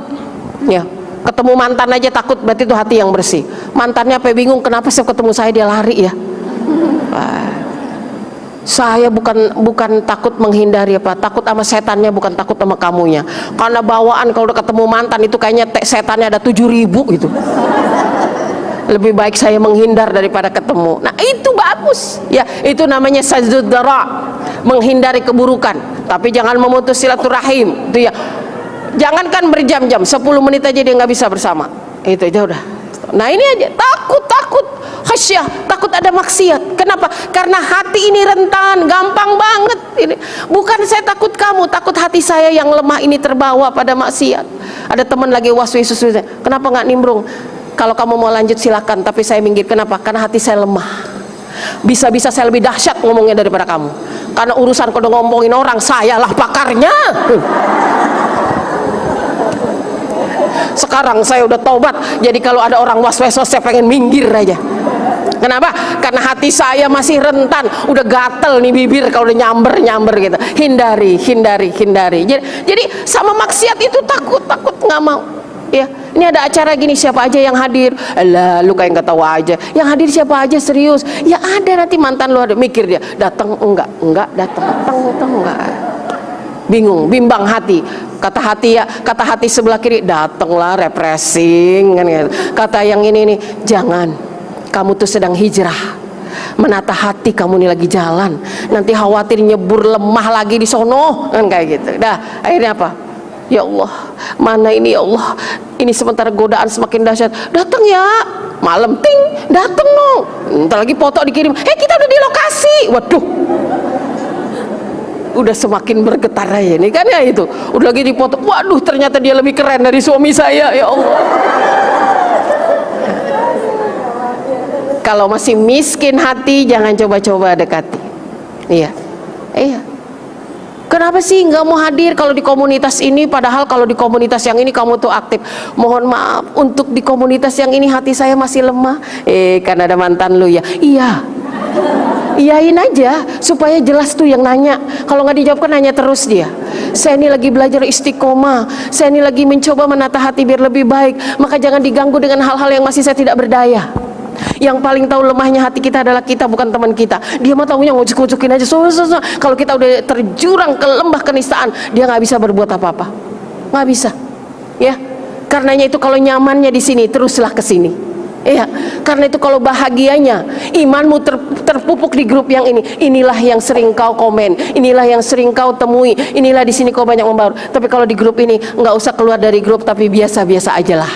ya, ketemu mantan aja takut, berarti itu hati yang bersih. Mantannya apa bingung, kenapa sih ketemu saya dia lari ya? Saya bukan takut menghindari apa, takut sama setannya, bukan takut sama kamunya. Karena bawaan kalau udah ketemu mantan itu kayaknya setannya ada 7.000 gitu. Lebih baik saya menghindar daripada ketemu. Nah itu bagus ya, itu namanya sajdud dara, menghindari keburukan. Tapi jangan memutus silaturahim itu ya. Jangankan berjam-jam, 10 menit aja dia nggak bisa bersama, itu aja udah. Nah ini aja, takut khasyah, takut ada maksiat. Kenapa? Karena hati ini rentan, gampang banget ini. Bukan saya takut kamu, takut hati saya yang lemah ini terbawa pada maksiat. Ada teman lagi waswis, kenapa nggak nimbrung? Kalau kamu mau lanjut silakan, tapi saya minggir. Kenapa? Karena hati saya lemah. Bisa-bisa saya lebih dahsyat ngomongnya daripada kamu. Karena urusan kalau ngomongin orang, sayalah pakarnya. Sekarang saya udah taubat, jadi kalau ada orang was-was saya pengen minggir aja. Kenapa? Karena hati saya masih rentan, udah gatel nih bibir kalau udah nyamber gitu. Hindari. Jadi sama maksiat itu takut nggak mau. Ya, ini ada acara gini, siapa aja yang hadir? Alah, lu kayak nggak tahu aja. Yang hadir siapa aja, serius? Ya ada, nanti mantan lu ada, mikir dia, datang enggak, datang enggak. Bingung, bimbang hati. Kata hati sebelah kiri, datanglah refreshing kan gitu. Kata yang ini nih, jangan. Kamu tuh sedang hijrah. Menata hati kamu nih lagi jalan. Nanti khawatir nyebur lemah lagi di sono kan kayak gitu. Dah, akhirnya apa? Ya Allah, mana ini ya Allah, ini sementara godaan semakin dahsyat. Datang ya, malam ting, datang no. Ntar lagi foto dikirim, kita udah di lokasi. Waduh, udah semakin bergetar aja nih kan ya itu. Udah lagi di foto, waduh ternyata dia lebih keren dari suami saya. Ya Allah. Kalau masih miskin hati, jangan coba-coba dekati. Iya. Kenapa sih nggak mau hadir kalau di komunitas ini? Padahal kalau di komunitas yang ini kamu tuh aktif. Mohon maaf, untuk di komunitas yang ini hati saya masih lemah. Karena ada mantan lu ya. Iya. Iyain aja supaya jelas tuh yang nanya. Kalau nggak dijawab kan nanya terus dia. Saya ini lagi belajar istiqomah. Saya ini lagi mencoba menata hati biar lebih baik. Maka jangan diganggu dengan hal-hal yang masih saya tidak berdaya. Yang paling tahu lemahnya hati kita adalah kita, bukan teman kita. Dia mah taunya ngucuk-ngucukin aja. Kalau kita udah terjurang ke lembah kenistaan, dia nggak bisa berbuat apa-apa, nggak bisa. Ya, karenanya itu kalau nyamannya di sini, teruslah ke sini. Iya, karena itu kalau bahagianya imanmu terpupuk di grup yang ini, inilah yang sering kau komen, inilah yang sering kau temui, inilah di sini kau banyak membaur. Tapi kalau di grup ini nggak usah keluar dari grup, tapi biasa-biasa aja lah.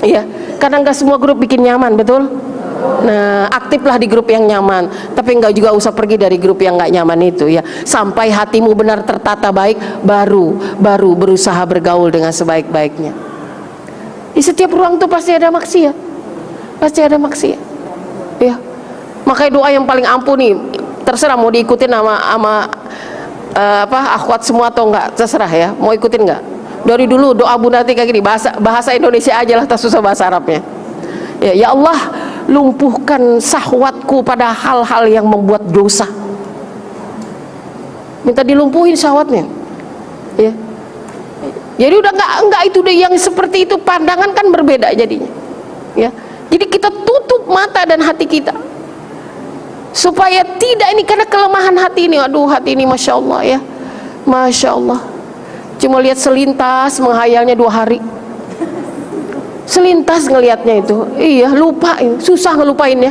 Iya, karena nggak semua grup bikin nyaman, betul? Nah, aktiflah di grup yang nyaman, tapi nggak juga usah pergi dari grup yang nggak nyaman itu ya. Sampai hatimu benar tertata baik, baru berusaha bergaul dengan sebaik-baiknya. Di setiap ruang tuh pasti ada maksiat, ya. Makanya doa yang paling ampuh nih, terserah mau diikutin sama akhwat semua atau enggak, terserah ya. Mau ikutin enggak? Dari dulu doa Bunda Ati kayak gini, bahasa Indonesia aja lah, tak susah bahasa Arabnya. Ya Allah, lumpuhkan syahwatku pada hal-hal yang membuat dosa. Minta dilumpuhin syahwatnya. Ya. Jadi udah enggak itu deh yang seperti itu, pandangan kan berbeda jadinya. Ya. Jadi kita tutup mata dan hati kita supaya tidak ini, karena kelemahan hati ini. Aduh, hati ini Masya Allah ya, Masya Allah. Cuma lihat selintas menghayalnya 2 hari, selintas ngelihatnya itu. Iya, lupa, susah ngelupainnya.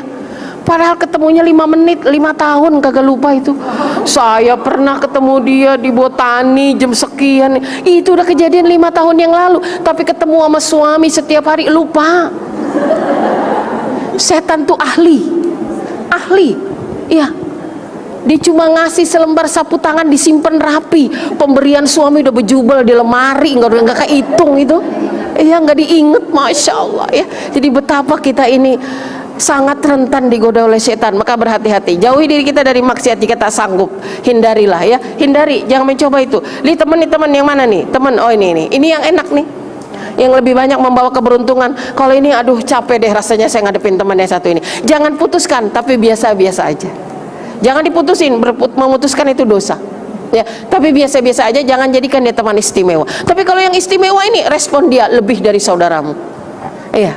Padahal ketemunya 5 menit, 5 tahun kagak lupa itu. Saya pernah ketemu dia di Botani jam sekian, itu udah kejadian 5 tahun yang lalu. Tapi ketemu sama suami setiap hari, lupa. Setan tuh ahli, iya. Dia cuma ngasih selembar sapu tangan disimpan rapi. Pemberian suami udah bejubel di lemari, nggak kehitung itu. Iya, nggak diinget, Masya Allah ya. Jadi betapa kita ini sangat rentan digoda oleh setan. Maka berhati-hati, jauhi diri kita dari maksiat jika tak sanggup. Hindarilah ya, hindari, jangan mencoba itu. Lihat teman yang mana nih? Teman, oh ini yang enak nih, yang lebih banyak membawa keberuntungan. Kalau ini aduh capek deh rasanya saya ngadepin teman yang satu ini. Jangan putuskan, tapi biasa-biasa aja. Jangan diputusin, memutuskan itu dosa. Ya, tapi biasa-biasa aja, jangan jadikan dia teman istimewa. Tapi kalau yang istimewa ini, respon dia lebih dari saudaramu. Iya,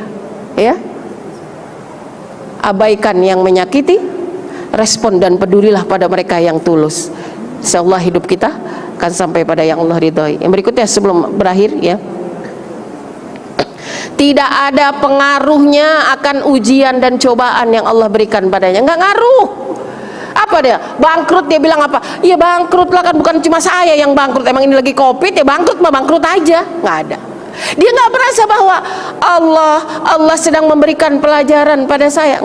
ya. Abaikan yang menyakiti, respon dan pedulilah pada mereka yang tulus. Insyaallah hidup kita akan sampai pada yang Allah ridhoi. Yang berikutnya sebelum berakhir ya. Tidak ada pengaruhnya akan ujian dan cobaan yang Allah berikan padanya. Enggak ngaruh. Apa dia? Bangkrut, dia bilang apa? Ya bangkrut lah, kan bukan cuma saya yang bangkrut. Emang ini lagi Covid ya bangkrut, mah bangkrut aja. Nggak ada. Dia nggak merasa bahwa Allah sedang memberikan pelajaran pada saya.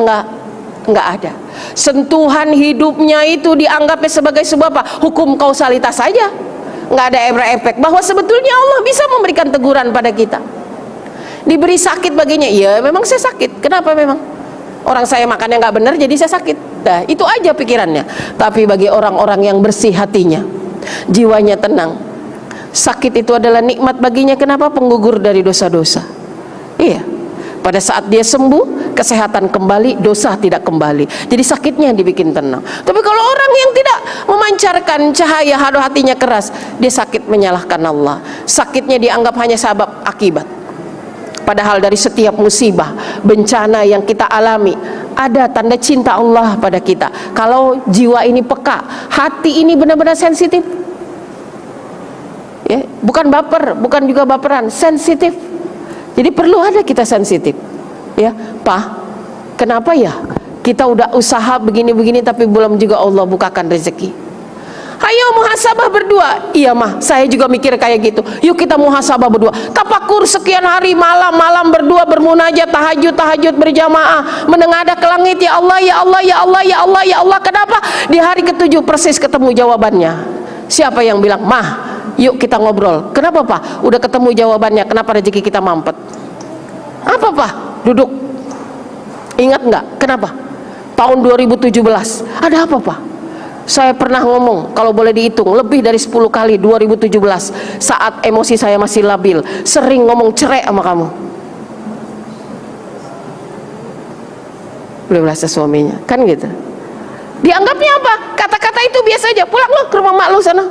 Nggak ada. Sentuhan hidupnya itu dianggapnya sebagai sebuah apa? Hukum kausalitas saja. Nggak ada efek bahwa sebetulnya Allah bisa memberikan teguran pada kita. Diberi sakit baginya, iya memang saya sakit. Kenapa memang? Orang saya makannya nggak benar jadi saya sakit. Nah, itu aja pikirannya. Tapi bagi orang-orang yang bersih hatinya, jiwanya tenang, sakit itu adalah nikmat baginya. Kenapa? Penggugur dari dosa-dosa. Iya. Pada saat dia sembuh, kesehatan kembali, dosa tidak kembali. Jadi sakitnya dibikin tenang. Tapi kalau orang yang tidak memancarkan cahaya, hatinya keras, dia sakit menyalahkan Allah. Sakitnya dianggap hanya sebab akibat. Padahal dari setiap musibah, bencana yang kita alami, ada tanda cinta Allah pada kita. Kalau jiwa ini peka, hati ini benar-benar sensitif, ya, bukan baper, bukan juga baperan, sensitif. Jadi perlu ada kita sensitif, ya, Pak. Kenapa ya kita udah usaha begini-begini tapi belum juga Allah bukakan rezeki? Ayo muhasabah berdua. Iya mah, saya juga mikir kayak gitu. Yuk kita muhasabah berdua. Tafakur sekian hari, malam berdua bermunajat, tahajud berjamaah, menengadah ke langit, ya Allah, ya Allah, ya Allah, ya Allah, ya Allah. Kenapa? Di hari ke-7 persis ketemu jawabannya. Siapa yang bilang, "Mah, yuk kita ngobrol." Kenapa Pak? Udah ketemu jawabannya, kenapa rezeki kita mampet? Apa Pak? Duduk. Ingat nggak? Kenapa? Tahun 2017. Ada apa Pak? Saya pernah ngomong, kalau boleh dihitung, lebih dari 10 kali 2017 saat emosi saya masih labil, sering ngomong cerai sama kamu. Belum rasa suaminya, kan gitu. Dianggapnya apa? Kata-kata itu biasa aja. Pulang lo ke rumah mak lo sana.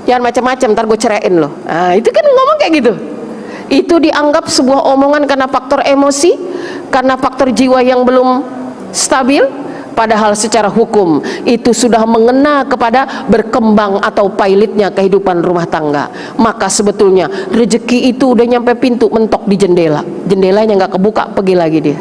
Jangan macam-macam, ntar gue ceraiin lo. Nah, itu kan ngomong kayak gitu. Itu dianggap sebuah omongan karena faktor emosi, karena faktor jiwa yang belum stabil. Padahal secara hukum itu sudah mengena kepada berkembang atau pilotnya kehidupan rumah tangga. Maka sebetulnya rezeki itu udah nyampe pintu, mentok di jendela. Jendelanya nggak kebuka, pergi lagi dia.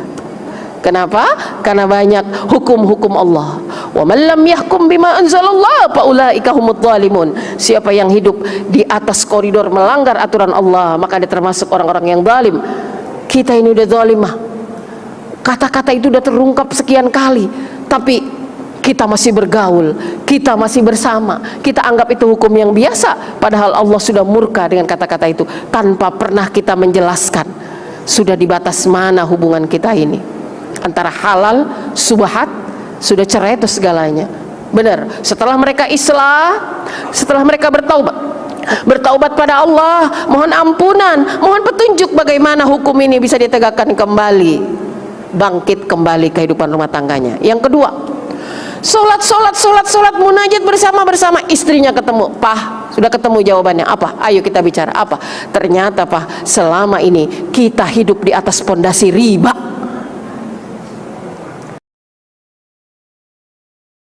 Kenapa? Karena banyak hukum-hukum Allah. Wa man lam yahkum bima anzalallah fa ulaika humudz zalimun. Siapa yang hidup di atas koridor melanggar aturan Allah, maka dia termasuk orang-orang yang zalim. Kita ini udah zalimah. Kata-kata itu udah terungkap sekian kali, tapi kita masih bergaul, kita masih bersama, kita anggap itu hukum yang biasa, padahal Allah sudah murka dengan kata-kata itu tanpa pernah kita menjelaskan. Sudah di batas mana hubungan kita ini antara halal, subhat, sudah cerai itu segalanya. Benar, setelah mereka islah, setelah mereka bertaubat pada Allah, mohon ampunan, mohon petunjuk bagaimana hukum ini bisa ditegakkan kembali, bangkit kembali kehidupan rumah tangganya. Yang kedua, sholat, munajat bersama istrinya ketemu. Pak, sudah ketemu jawabannya apa? Ayo kita bicara apa? Ternyata Pak, selama ini kita hidup di atas pondasi riba.